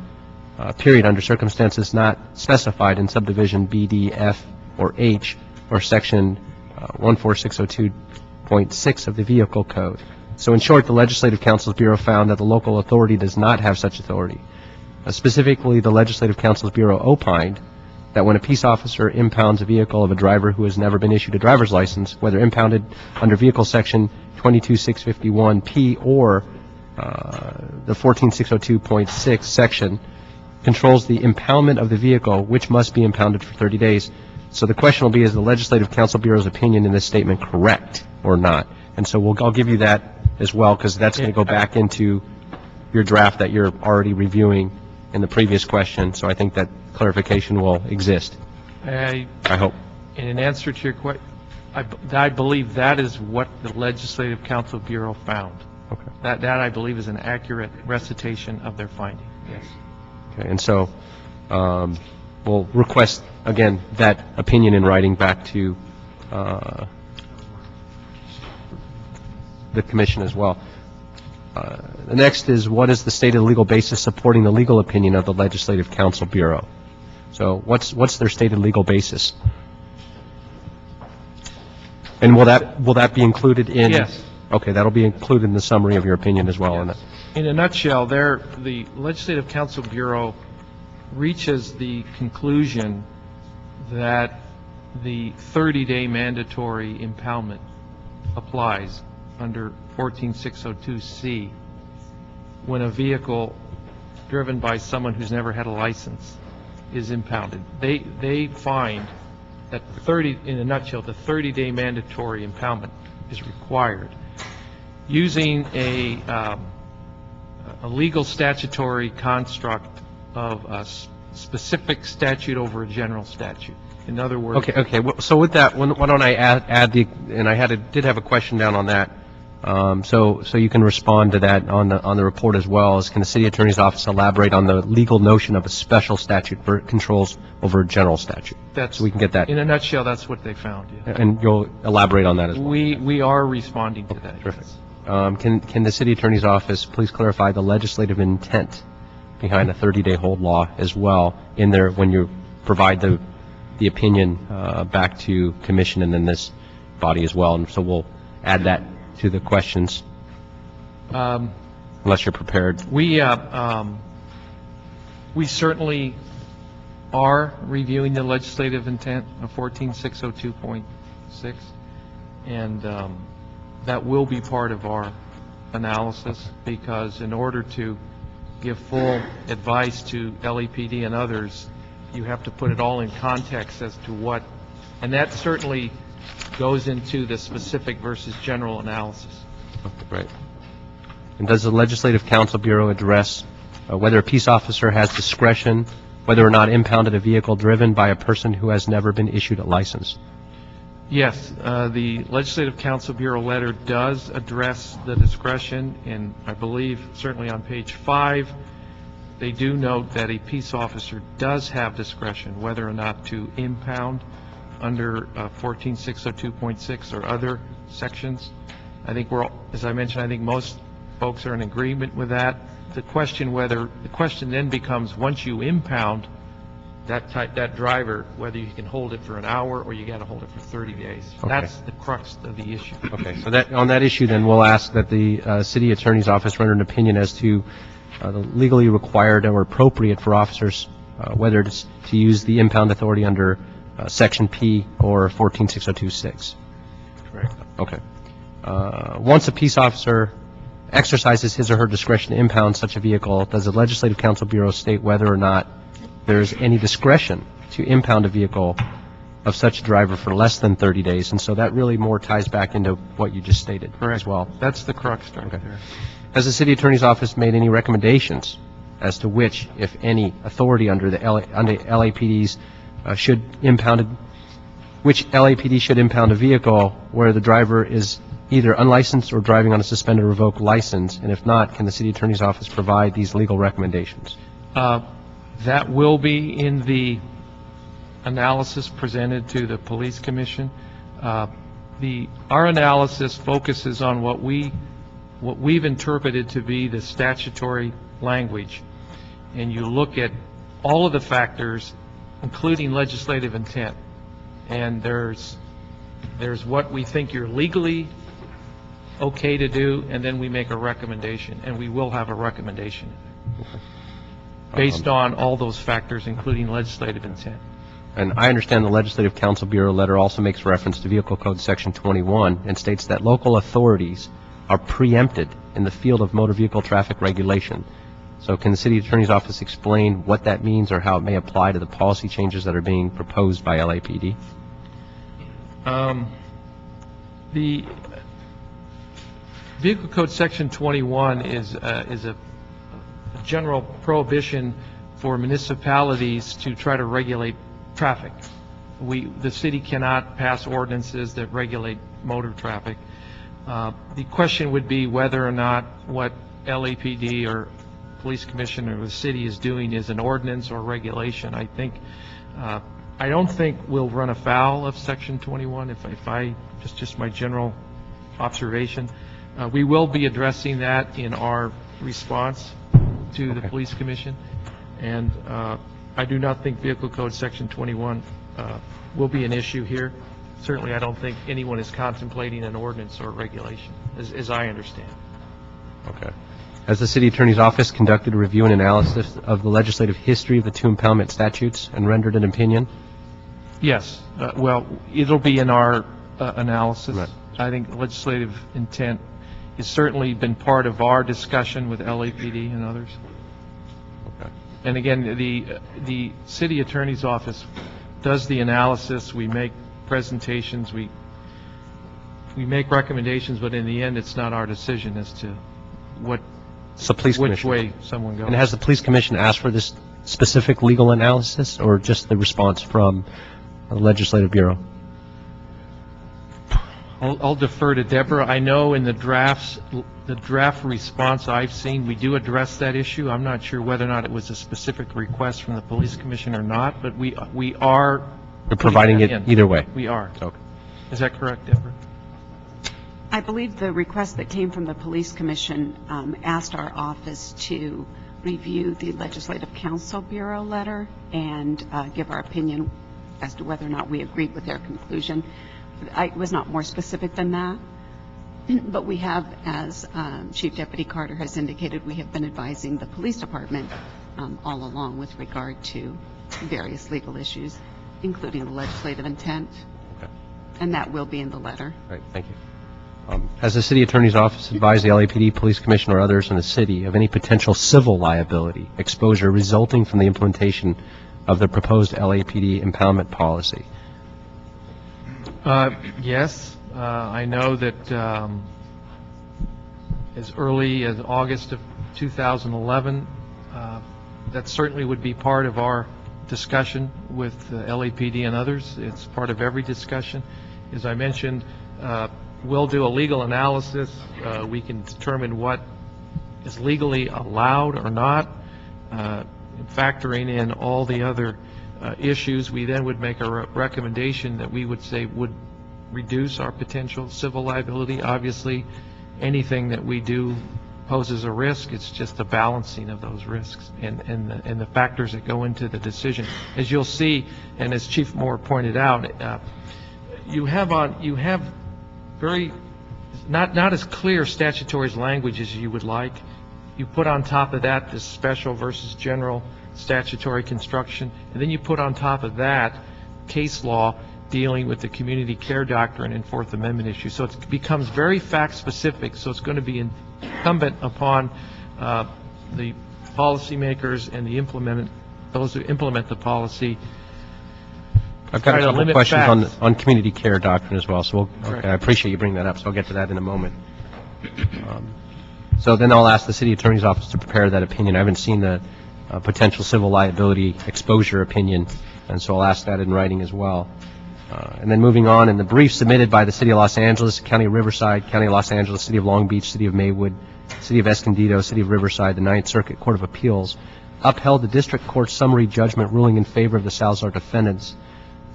period under circumstances not specified in subdivision B, D, F, or H, or section 14602.6 of the Vehicle Code. So in short, the Legislative Council's Bureau found that the local authority does not have such authority. Specifically, the Legislative Council's Bureau opined that when a peace officer impounds a vehicle of a driver who has never been issued a driver's license, whether impounded under Vehicle Section 22651P or the 14602.6 section, controls the impoundment of the vehicle, which must be impounded for 30 days. So the question will be, is the Legislative Council Bureau's opinion in this statement correct or not? And so I'll give you that as well, because that's going to go back into your draft that you're already reviewing in the previous question. So I think that clarification will exist. I hope. In answer to your question, I believe that is what the Legislative Council Bureau found. Okay. That I believe is an accurate recitation of their finding. Yes. Okay. And so we'll request, again, that opinion in writing back to the Commission as well. The next is, what is the stated legal basis supporting the legal opinion of the Legislative Council Bureau? So what's their stated legal basis? And will that be included in? Yes. Okay, that'll be included in the summary of your opinion as well. Yes. In a nutshell, the Legislative Council Bureau reaches the conclusion that the 30-day mandatory impoundment applies under 14602C when a vehicle driven by someone who's never had a license is impounded. They find that in a nutshell, the 30-day mandatory impoundment is required. Using a legal statutory construct of a specific statute over a general statute. In other words... Okay. So with that, why don't I add the, and I did have a question down on that. So you can respond to that on the report as well. As can the City Attorney's Office elaborate on the legal notion of a special statute for controls over a general statute? So we can get that. In a nutshell, that's what they found. Yeah. And you'll elaborate on that as well. We are responding to that. Terrific. Can the City Attorney's Office please clarify the legislative intent behind a 30-day hold law as well in there when you provide the opinion back to Commission and then this body as well? And so we'll add that to the questions, unless you're prepared. We certainly are reviewing the legislative intent of 14602.6, and that will be part of our analysis, because in order to give full advice to LAPD and others, you have to put it all in context as to what, and that certainly goes into the specific versus general analysis. Okay, right. And does the Legislative Council Bureau address whether a peace officer has discretion whether or not impounded a vehicle driven by a person who has never been issued a license? Yes, the Legislative Council Bureau letter does address the discretion, and I believe certainly on page 5 they do note that a peace officer does have discretion whether or not to impound under 14602.6 or other sections. I think as I mentioned, I think most folks are in agreement with that. The question then becomes, once you impound that driver, whether you can hold it for an hour or you got to hold it for 30 days. Okay. That's the crux of the issue. Okay. So on that issue, then we'll ask that the City Attorney's Office render an opinion as to the legally required or appropriate for officers whether it's to use the impound authority under Section P or 14602.6. Correct. Okay. Once a peace officer exercises his or her discretion to impound such a vehicle, does the Legislative Council Bureau state whether or not there's any discretion to impound a vehicle of such a driver for less than 30 days? And so that really more ties back into what you just stated as well. That's the crux right there. Has the City Attorney's Office made any recommendations as to which, if any, authority under the LAPD's which LAPD should impound a vehicle where the driver is either unlicensed or driving on a suspended or revoked license? And if not, can the City Attorney's Office provide these legal recommendations? That will be in the analysis presented to the Police Commission. Our analysis focuses on what we've interpreted to be the statutory language, and you look at all of the factors, including legislative intent. And there's what we think you're legally okay to do, and then we make a recommendation, and we will have a recommendation based on all those factors, including legislative intent. And I understand the Legislative Council Bureau letter also makes reference to Vehicle Code Section 21 and states that local authorities are preempted in the field of motor vehicle traffic regulation. So can the City Attorney's Office explain what that means or how it may apply to the policy changes that are being proposed by LAPD? The Vehicle Code Section 21 is a general prohibition for municipalities to try to regulate traffic. The city cannot pass ordinances that regulate motor traffic. The question would be whether or not what LAPD or Police Commission or the city is doing is an ordinance or regulation. I don't think we'll run afoul of Section 21 if I just my general observation. We will be addressing that in our response to the Police Commission, and I do not think Vehicle Code Section 21 will be an issue here. Certainly, I don't think anyone is contemplating an ordinance or regulation, as I understand. Okay. Has the City Attorney's Office conducted a review and analysis of the legislative history of the two impoundment statutes and rendered an opinion? Yes. Well, it'll be in our analysis. Right. I think legislative intent has certainly been part of our discussion with LAPD and others. Okay. And again, the City Attorney's Office does the analysis. We make presentations. We make recommendations, but in the end, it's not our decision as to which way someone goes. And has the Police Commission asked for this specific legal analysis, or just the response from the Legislative Bureau? I'll defer to Deborah. I know in the draft response I've seen, we do address that issue. I'm not sure whether or not it was a specific request from the Police Commission or not, but we are. You're providing it either way? We are. Okay. Is that correct, Deborah? I believe the request that came from the Police Commission asked our office to review the Legislative Council Bureau letter and give our opinion as to whether or not we agreed with their conclusion. It was not more specific than that, but we have, as Chief Deputy Carter has indicated, we have been advising the Police Department all along with regard to various legal issues, including the legislative intent, and that will be in the letter. Right, thank you. Has the City Attorney's Office advised the LAPD, Police Commission, or others in the city of any potential civil liability exposure resulting from the implementation of the proposed LAPD impoundment policy? Yes. I know that as early as August of 2011, that certainly would be part of our discussion with LAPD and others. It's part of every discussion. As I mentioned, we'll do a legal analysis. We can determine what is legally allowed or not, factoring in all the other issues. We then would make a recommendation that we would say would reduce our potential civil liability. Obviously, anything that we do poses a risk. It's just the balancing of those risks and the factors that go into the decision. As you'll see, and as Chief Moore pointed out, you have very not as clear statutory language as you would like. You put on top of that this special versus general statutory construction, and then you put on top of that case law dealing with the community care doctrine and Fourth Amendment issues. So it becomes very fact specific. So it's going to be incumbent upon the policymakers and those who implement the policy. I've got a couple of questions on community care doctrine as well. So I appreciate you bringing that up. So I'll get to that in a moment. So then I'll ask the City Attorney's Office to prepare that opinion. I haven't seen the potential civil liability exposure opinion, and so I'll ask that in writing as well. And then moving on, in the brief submitted by the City of Los Angeles, County of Riverside, County of Los Angeles, City of Long Beach, City of Maywood, City of Escondido, City of Riverside, the Ninth Circuit Court of Appeals, upheld the district court's summary judgment ruling in favor of the Salazar defendants,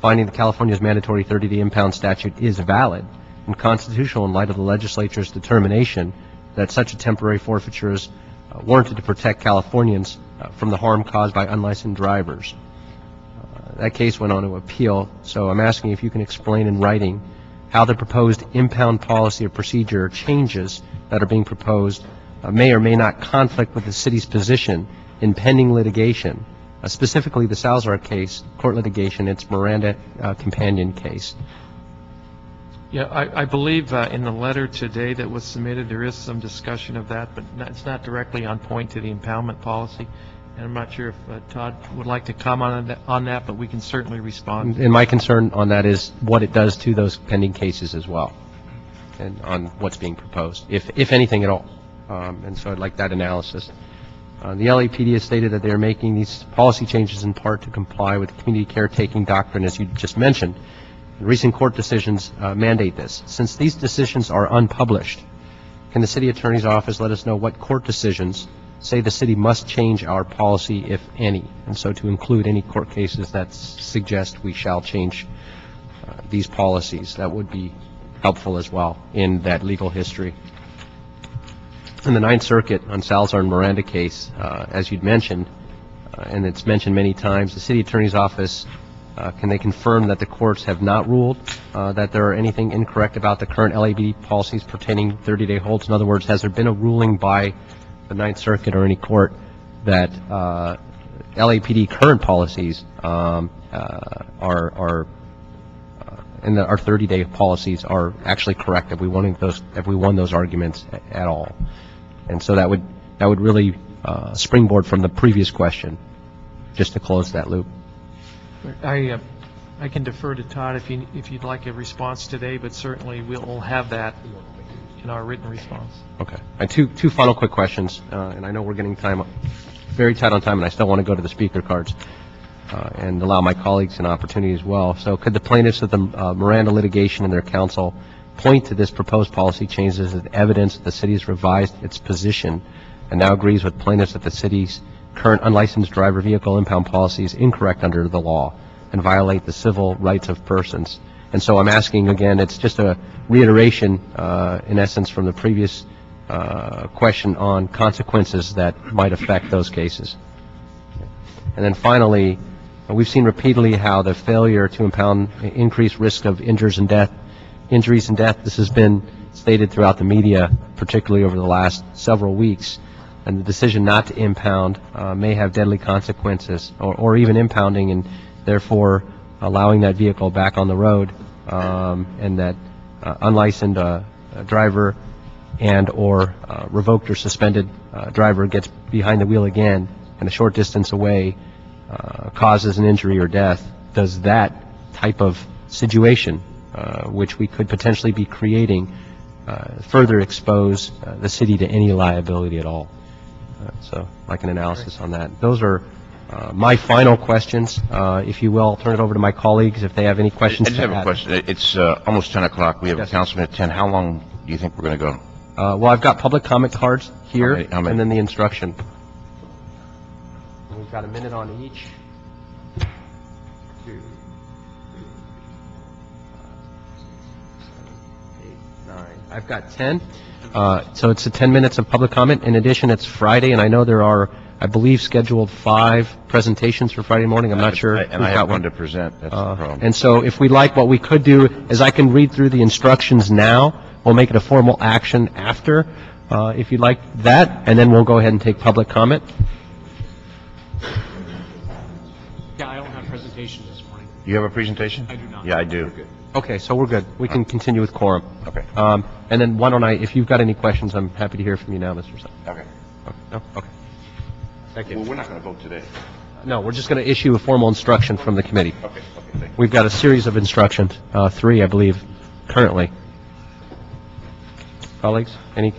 finding that California's mandatory 30-day impound statute is valid and constitutional in light of the legislature's determination that such a temporary forfeiture is warranted to protect Californians from the harm caused by unlicensed drivers. That case went on to appeal, so I'm asking if you can explain in writing how the proposed impound policy or procedure changes that are being proposed may or may not conflict with the city's position in pending litigation, specifically the Salazar case, court litigation, its Miranda companion case. Yeah, I believe in the letter today that was submitted, there is some discussion of that, but it's not directly on point to the impoundment policy. And I'm not sure if Todd would like to comment on that, but we can certainly respond. And my concern on that is what it does to those pending cases as well, and on what's being proposed, if anything at all. And so I'd like that analysis. The LAPD has stated that they are making these policy changes in part to comply with the community caretaking doctrine, as you just mentioned. Recent court decisions mandate this. Since these decisions are unpublished, can the city attorney's office let us know what court decisions say the city must change our policy, if any, and so to include any court cases that suggest we shall change these policies? That would be helpful as well in that legal history. In the Ninth Circuit on Salazar and Miranda case, as you'd mentioned, and it's mentioned many times, the city attorney's office, can they confirm that the courts have not ruled that there are anything incorrect about the current LAPD policies pertaining 30-day holds? In other words, has there been a ruling by the Ninth Circuit or any court that LAPD current policies and our 30-day policies are actually correct? Have we won those arguments at all? And so that would really springboard from the previous question, just to close that loop. I can defer to Todd if you'd like a response today, but certainly we'll have that in our written response. Okay. And two final quick questions, and I know we're getting very tight on time, and I still want to go to the speaker cards and allow my colleagues an opportunity as well. So could the plaintiffs of the Miranda litigation and their counsel point to this proposed policy changes as evidence that the city has revised its position and now agrees with plaintiffs that the city's current unlicensed driver vehicle impound policy is incorrect under the law and violate the civil rights of persons? And so I'm asking again, it's just a reiteration, in essence, from the previous question on consequences that might affect those cases. And then finally, we've seen repeatedly how the failure to impound increased risk of injuries and death. This has been stated throughout the media, particularly over the last several weeks. And the decision not to impound may have deadly consequences, or even impounding and therefore allowing that vehicle back on the road, and that unlicensed driver and or revoked or suspended driver gets behind the wheel again and a short distance away causes an injury or death. Does that type of situation, which we could potentially be creating, further expose the city to any liability at all? So like an analysis on that. Those are my final questions. If you will, I'll turn it over to my colleagues if they have any questions. I just have a question. It's almost 10 o'clock. We have a councilman at 10. How long do you think we're going to go? Well, I've got public comment cards here, How many? and then the instruction. We've got a minute on each. 2, 3, 5, 6, 7, 8, 9. I've got 10. So it's 10 minutes of public comment. In addition, it's Friday, and I know there are, I believe, scheduled 5 presentations for Friday morning. I'm not sure. And I have one to present. That's the problem. And so if we like, what we could do is I can read through the instructions now. We'll make it a formal action after, if you'd like that, and then we'll go ahead and take public comment. Yeah, I don't have a presentation this morning. You have a presentation? I do not. Yeah, I do. Okay, so we're good. We can continue with quorum. Okay. And then why don't if you've got any questions, I'm happy to hear from you now, Mr. Sun. Okay. No? Okay. Thank you. Well, we're not going to vote today. No, we're just going to issue a formal instruction from the committee. Okay. Thank you. We've got a series of instructions, 3, I believe, currently. Colleagues, any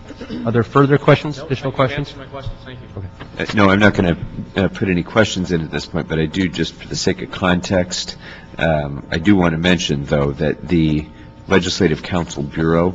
other further questions, additional questions? Answer my questions. Thank you. Okay. No, I'm not going to put any questions in at this point, but I do, just for the sake of context, I do want to mention, though, that the Legislative Council Bureau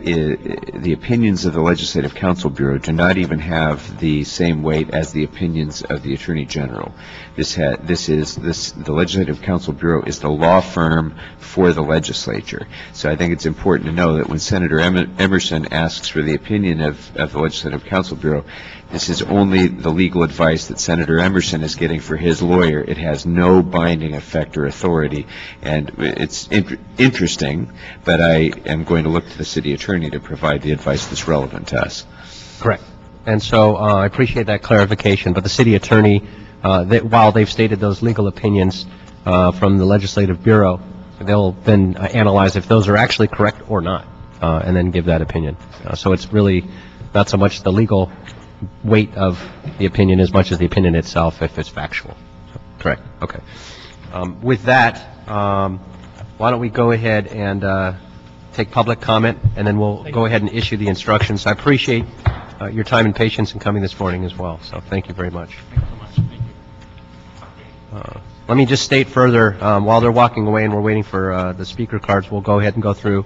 the opinions of the Legislative Counsel Bureau do not even have the same weight as the opinions of the Attorney General. The Legislative Counsel Bureau is the law firm for the legislature. So I think it's important to know that when Senator Emerson asks for the opinion of the Legislative Counsel Bureau, this is only the legal advice that Senator Emerson is getting for his lawyer. It has no binding effect or authority. And it's interesting, but I am going to look to the city attorney to provide the advice that's relevant to us. Correct. And so I appreciate that clarification. But the city attorney, while they've stated those legal opinions from the Legislative Bureau, they'll then analyze if those are actually correct or not, and then give that opinion. So it's really not so much the legal weight of the opinion as much as the opinion itself, if it's factual. Correct. Okay. With that, why don't we go ahead and take public comment, and then we'll go ahead and issue the instructions. I appreciate your time and patience in coming this morning as well, so thank you very much. Thanks so much. Thank you. Let me just state further, while they're walking away and we're waiting for the speaker cards, we'll go ahead and go through.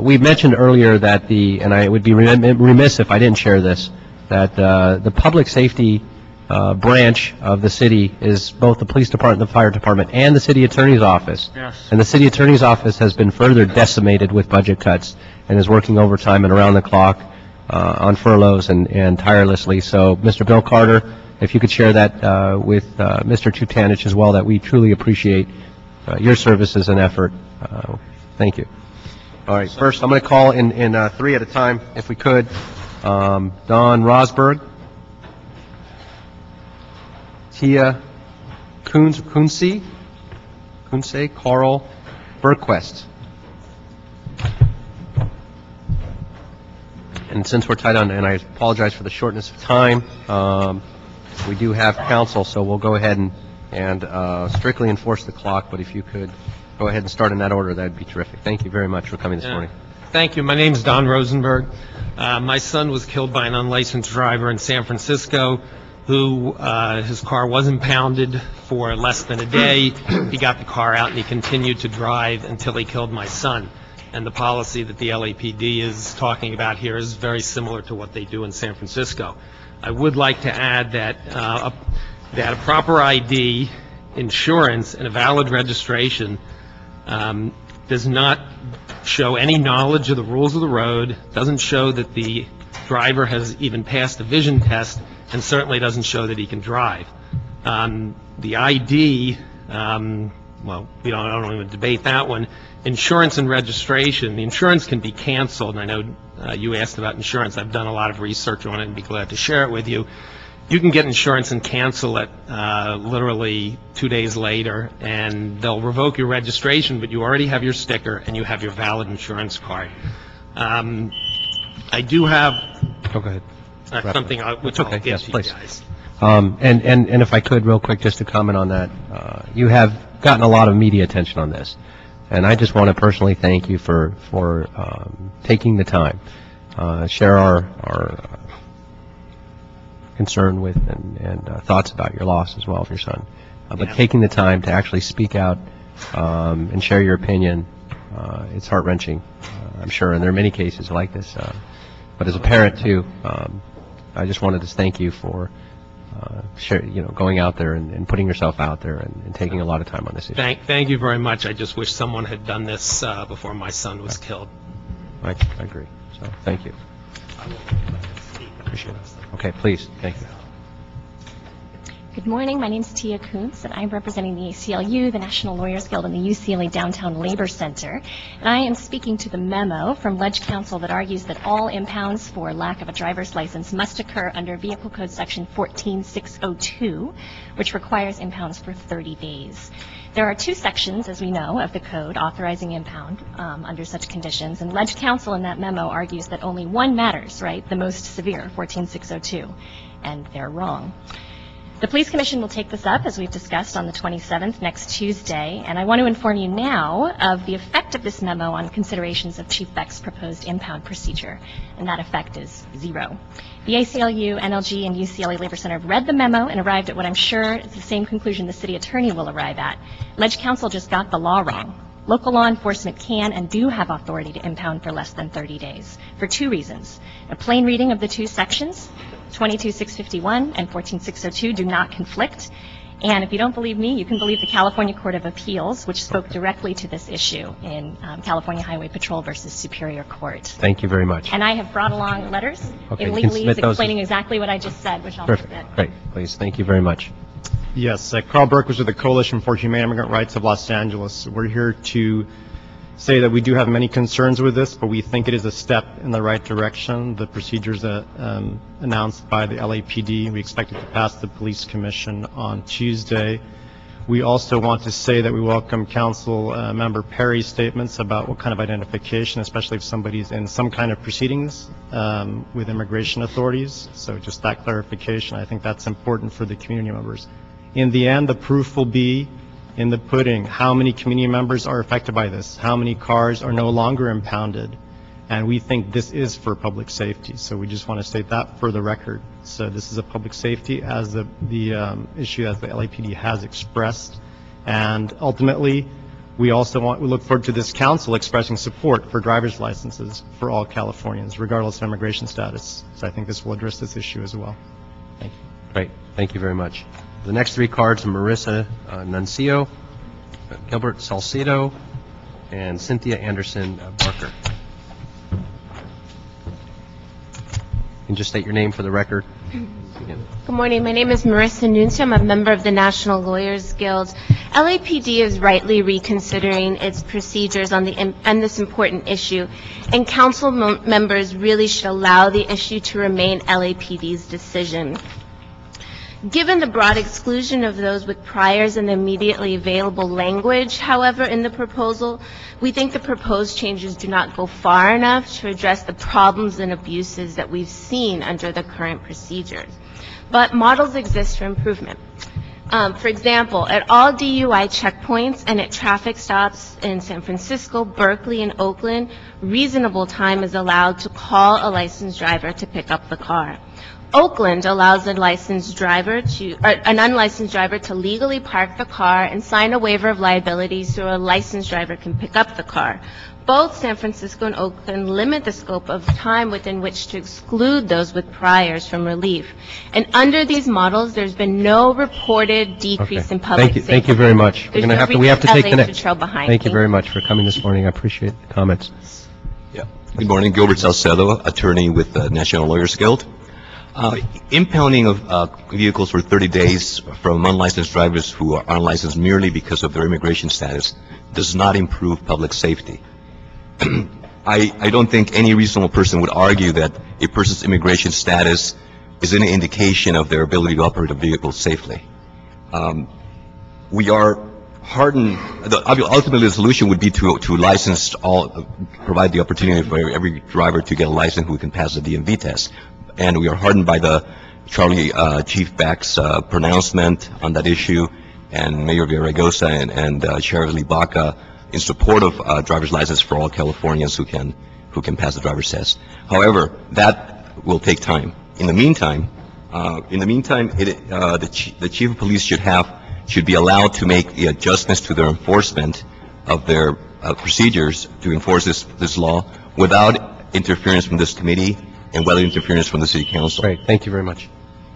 We mentioned earlier that and I would be remiss if I didn't share this, that the public safety branch of the city is both the police department, the fire department, and the city attorney's office. Yes. And the city attorney's office has been further decimated with budget cuts and is working overtime and around the clock on furloughs and tirelessly. So, Mr. Bill Carter, if you could share that with Mr. Tutanich as well, that we truly appreciate your services and effort. Thank you. All right, first I'm going to call in three at a time, if we could. Don Rosberg, Tia Kunze, Carl Bergquist. And since we're tight on, and I apologize for the shortness of time, we do have counsel, so we'll go ahead and strictly enforce the clock, but if you could go ahead and start in that order, that'd be terrific. Thank you very much for coming this morning. Thank you. My name is Don Rosenberg. My son was killed by an unlicensed driver in San Francisco who his car was impounded for less than a day. He got the car out and he continued to drive until he killed my son. And the policy that the LAPD is talking about here is very similar to what they do in San Francisco. I would like to add that a proper ID, insurance, and a valid registration does not show any knowledge of the rules of the road, doesn't show that the driver has even passed a vision test, and certainly doesn't show that he can drive. The ID, well, I don't even debate that one. Insurance and registration, the insurance can be canceled, and I know you asked about insurance. I've done a lot of research on it and be glad to share it with you. You can get insurance and cancel it literally 2 days later, and they'll revoke your registration, but you already have your sticker and you have your valid insurance card. I do have something which I'll get to you guys. And if I could, real quick, just to comment on that, you have gotten a lot of media attention on this, and I just want to personally thank you for taking the time, share our concern with and thoughts about your loss as well of your son, but taking the time to actually speak out and share your opinion, it's heart-wrenching, I'm sure, and there are many cases like this, but as a parent too, I just wanted to thank you for going out there and putting yourself out there and taking a lot of time on this issue. Thank you very much. I just wish someone had done this before my son was killed. I agree. So thank you. Appreciate it. Okay, please. Thank you. Good morning. My name is Tia Kuntz, and I'm representing the ACLU, the National Lawyers Guild, and the UCLA Downtown Labor Center. And I am speaking to the memo from Ledge Counsel that argues that all impounds for lack of a driver's license must occur under Vehicle Code Section 14602, which requires impounds for 30 days. There are two sections, as we know, of the code authorizing impound under such conditions, and Ledge Counsel in that memo argues that only one matters, right, the most severe, 14602, and they're wrong. The Police Commission will take this up, as we've discussed, on the 27th, next Tuesday, and I want to inform you now of the effect of this memo on considerations of Chief Beck's proposed impound procedure, and that effect is 0. The ACLU, NLG, and UCLA Labor Center have read the memo and arrived at what I'm sure is the same conclusion the city attorney will arrive at. Ledge Counsel just got the law wrong. local law enforcement can and do have authority to impound for less than 30 days for two reasons. A plain reading of the two sections, 22-651 and 14-602, do not conflict. And if you don't believe me, you can believe the California Court of Appeals, which spoke directly to this issue in California Highway Patrol versus Superior Court. Thank you very much. And I have brought along letters Okay, in you can legalese submit those. explaining exactly what I just said, which I'll Perfect. submit. Great. Please. Thank you very much. Yes, Carl Berkowitz with the Coalition for Humane Immigrant Rights of Los Angeles. We're here to say that we do have many concerns with this, but we think it is a step in the right direction. The procedures announced by the LAPD, we expect it to pass the Police Commission on Tuesday. We also want to say that we welcome Council Member Perry's statements about what kind of identification, especially if somebody's in some kind of proceedings with immigration authorities. So just that clarification, I think that's important for the community members. In the end, the proof will be in the pudding. How many community members are affected by this? How many cars are no longer impounded? And we think this is for public safety. So we just want to state that for the record. So this is a public safety as the issue as the LAPD has expressed. And ultimately, we look forward to this council expressing support for driver's licenses for all Californians, regardless of immigration status. So I think this will address this issue as well. Thank you. Great. Thank you very much. The next three cards are Marissa Nuncio, Gilbert Salcedo, and Cynthia Anderson Barker. And just state your name for the record. Good morning. My name is Marissa Nuncio. I'm a member of the National Lawyers Guild. LAPD is rightly reconsidering its procedures on this important issue, and council members really should allow the issue to remain LAPD's decision. Given the broad exclusion of those with priors and the immediately available language, however, in the proposal, we think the proposed changes do not go far enough to address the problems and abuses that we've seen under the current procedures. But models exist for improvement. For example, at all DUI checkpoints and at traffic stops in San Francisco, Berkeley, and Oakland, reasonable time is allowed to call a licensed driver to pick up the car. Oakland allows an unlicensed driver to legally park the car and sign a waiver of liability so a licensed driver can pick up the car. Both San Francisco and Oakland limit the scope of time within which to exclude those with priors from relief. And under these models, there's been no reported decrease in public safety. Thank you very much. We have to take the next. Thank you very much for coming this morning. I appreciate the comments. Yeah. Good morning. Gilbert Salcedo, attorney with the National Lawyers Guild. Impounding of vehicles for 30 days from unlicensed drivers who are unlicensed merely because of their immigration status does not improve public safety. I don't think any reasonable person would argue that a person's immigration status is any indication of their ability to operate a vehicle safely. We are hardened. Ultimately, the solution would be to license provide the opportunity for every driver to get a license who can pass the DMV test. And we are hardened by the Charlie Chief Beck's pronouncement on that issue, and Mayor Villaraigosa and Sheriff Lee Baca in support of driver's license for all Californians who can pass the driver's test. However, that will take time. In the meantime, the Chief of Police should be allowed to make the adjustments to their enforcement of their procedures to enforce this law without interference from this committee and without interference from the City Council. Great. Thank you very much.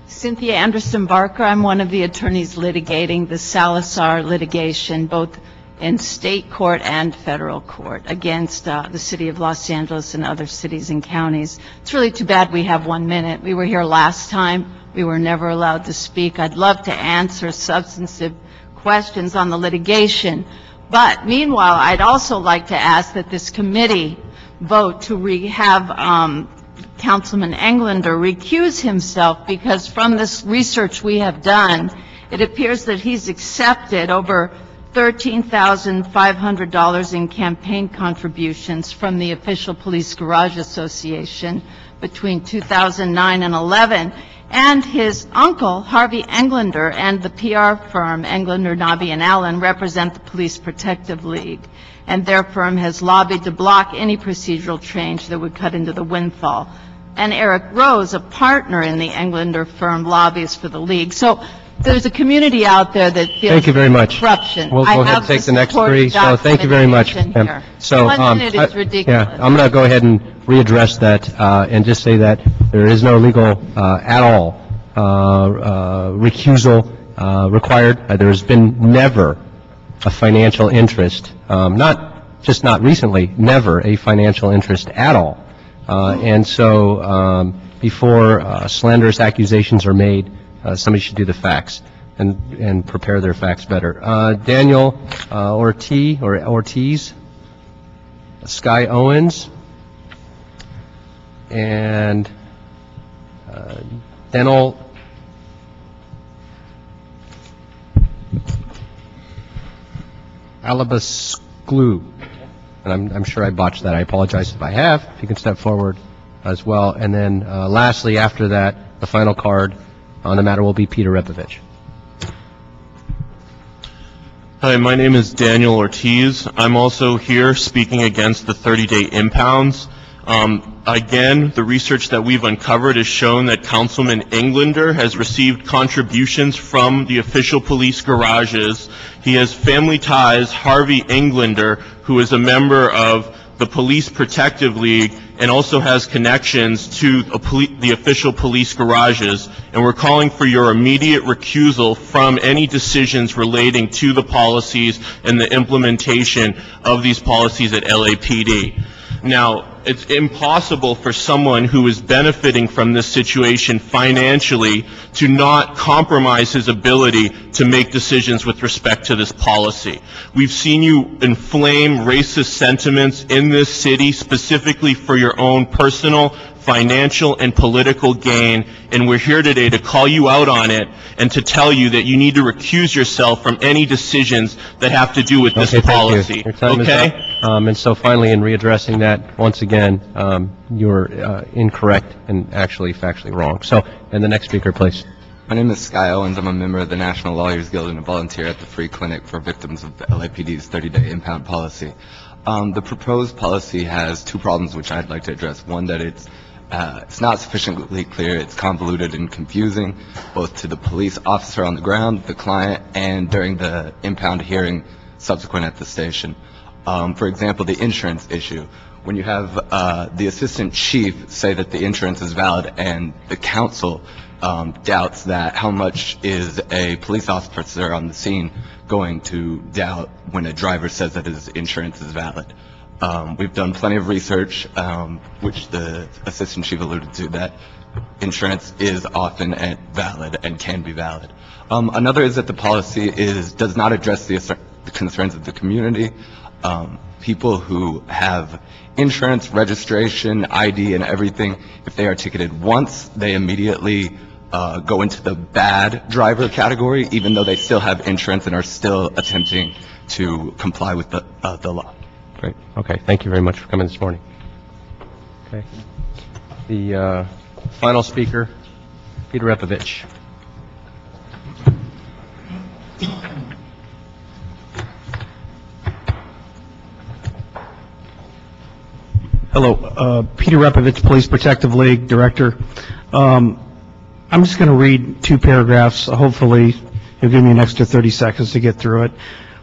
Cynthia Anderson Barker. I'm one of the attorneys litigating the Salazar litigation, both in state court and federal court, against the City of Los Angeles and other cities and counties. It's really too bad we have 1 minute. We were here last time. We were never allowed to speak. I'd love to answer substantive questions on the litigation. But meanwhile, I'd also like to ask that this committee vote to have Councilman Englander recuse himself, because from this research we have done, it appears that he's accepted over $13,500 in campaign contributions from the Official Police Garage Association between 2009 and 11. And his uncle, Harvey Englander, and the PR firm Englander, Nobby, and Allen represent the Police Protective League. And their firm has lobbied to block any procedural change that would cut into the windfall. And Eric Rose, a partner in the Englander firm, lobbies for the league. So there's a community out there that feels Thank you very much. corruption. We'll go ahead and take the next three. So thank you very much. So, 1 minute is ridiculous. yeah, I'm going to go ahead and readdress that and just say that there is no legal at all recusal required. There has been never a financial interest, not recently, never a financial interest at all. And so before slanderous accusations are made, somebody should do the facts and prepare their facts better. Daniel Ortiz, Sky Owens, and Dental Alabasclu. And I'm sure I botched that. I apologize if I have. If you can step forward as well. And then lastly, after that, the final card on the matter will be Peter Repovich. Hi, my name is Daniel Ortiz. I'm also here speaking against the 30-day impounds. Again, the research that we've uncovered has shown that Councilman Englander has received contributions from the official police garages. He has family ties, Harvey Englander, who is a member of the Police Protective League and also has connections to the official police garages. And we're calling for your immediate recusal from any decisions relating to the policies and the implementation of these policies at LAPD. Now, it's impossible for someone who is benefiting from this situation financially to not compromise his ability to make decisions with respect to this policy. We've seen you inflame racist sentiments in this city specifically for your own personal, financial, and political gain, and we're here today to call you out on it and to tell you that you need to recuse yourself from any decisions that have to do with this policy. Thank you. Your time is up. And so finally, in readdressing that, once again, you're incorrect and actually factually wrong. So, and the next speaker, please. My name is Sky Owens. I'm a member of the National Lawyers Guild and a volunteer at the Free Clinic for victims of the LAPD's 30-day impound policy. The proposed policy has two problems which I'd like to address. One, that it's not sufficiently clear, it's convoluted and confusing, both to the police officer on the ground, the client, and during the impound hearing subsequent at the station. For example, the insurance issue. When you have the assistant chief say that the insurance is valid and the council doubts that, how much is a police officer on the scene going to doubt when a driver says that his insurance is valid? We've done plenty of research, which the assistant chief alluded to, that insurance is often valid and can be valid. Another is that the policy does not address the concerns of the community. People who have insurance, registration, ID, and everything, if they are ticketed once, they immediately go into the bad driver category, even though they still have insurance and are still attempting to comply with the law. Great. Okay. Thank you very much for coming this morning. Okay. The final speaker, Peter Repovich. Hello. Peter Repovich, Police Protective League Director. I'm just going to read two paragraphs. Hopefully, you'll give me an extra 30 seconds to get through it.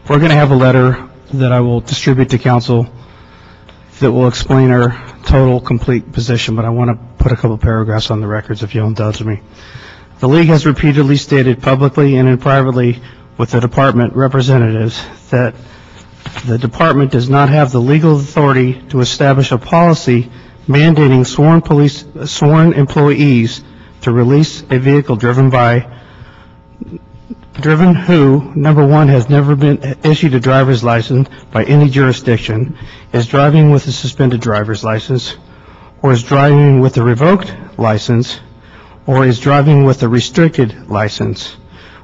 We're going to have a letter that I will distribute to council that will explain our total, complete position, but I want to put a couple paragraphs on the records if you'll indulge me. The League has repeatedly stated publicly and privately with the department representatives that the department does not have the legal authority to establish a policy mandating sworn employees to release a vehicle driven who, number one, has never been issued a driver's license by any jurisdiction, is driving with a suspended driver's license, or is driving with a revoked license, or is driving with a restricted license.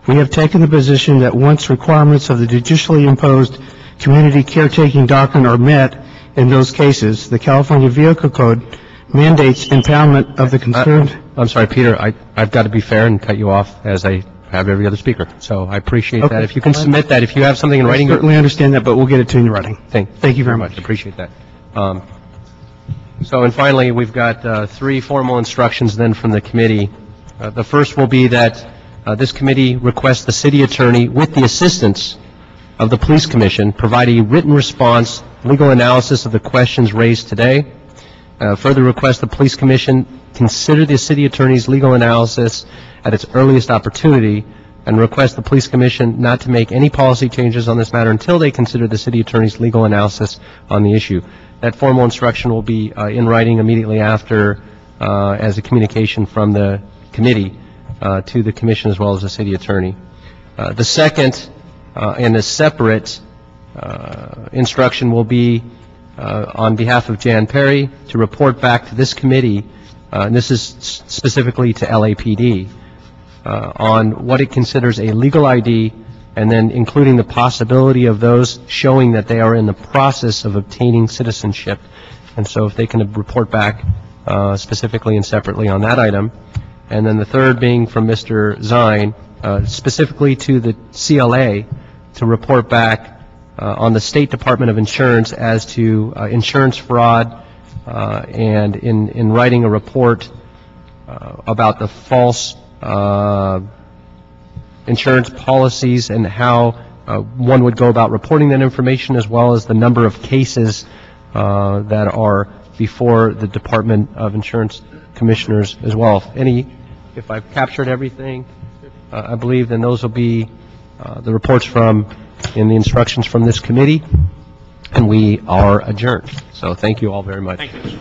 We have taken the position that once requirements of the judicially imposed community caretaking doctrine are met in those cases, the California Vehicle Code mandates impoundment of the concerned. I'm sorry, Peter, I've got to be fair and cut you off as I have every other speaker. So I appreciate that. If you can submit that, if you have something in writing. I certainly understand that, but we'll get it to you in writing. Thank you very much. I appreciate that. And finally, we've got three formal instructions then from the committee. The first will be that this committee requests the city attorney, with the assistance of the police commission, provide a written response, legal analysis of the questions raised today. Further request the police commission consider the city attorney's legal analysis at its earliest opportunity, and request the police commission not to make any policy changes on this matter until they consider the city attorney's legal analysis on the issue. That formal instruction will be in writing immediately after as a communication from the committee to the commission as well as the city attorney. The second and a separate instruction will be on behalf of Jan Perry to report back to this committee, and this is specifically to LAPD, on what it considers a legal ID, and then including the possibility of those showing that they are in the process of obtaining citizenship. And so if they can report back specifically and separately on that item. And then the third being from Mr. Zine, specifically to the CLA, to report back on the State Department of Insurance as to insurance fraud, and in writing a report about the false insurance policies and how one would go about reporting that information, as well as the number of cases that are before the Department of Insurance commissioners as well. If I've captured everything, I believe then those will be the reports from and the instructions from this committee, and we are adjourned. So thank you all very much. Thank you.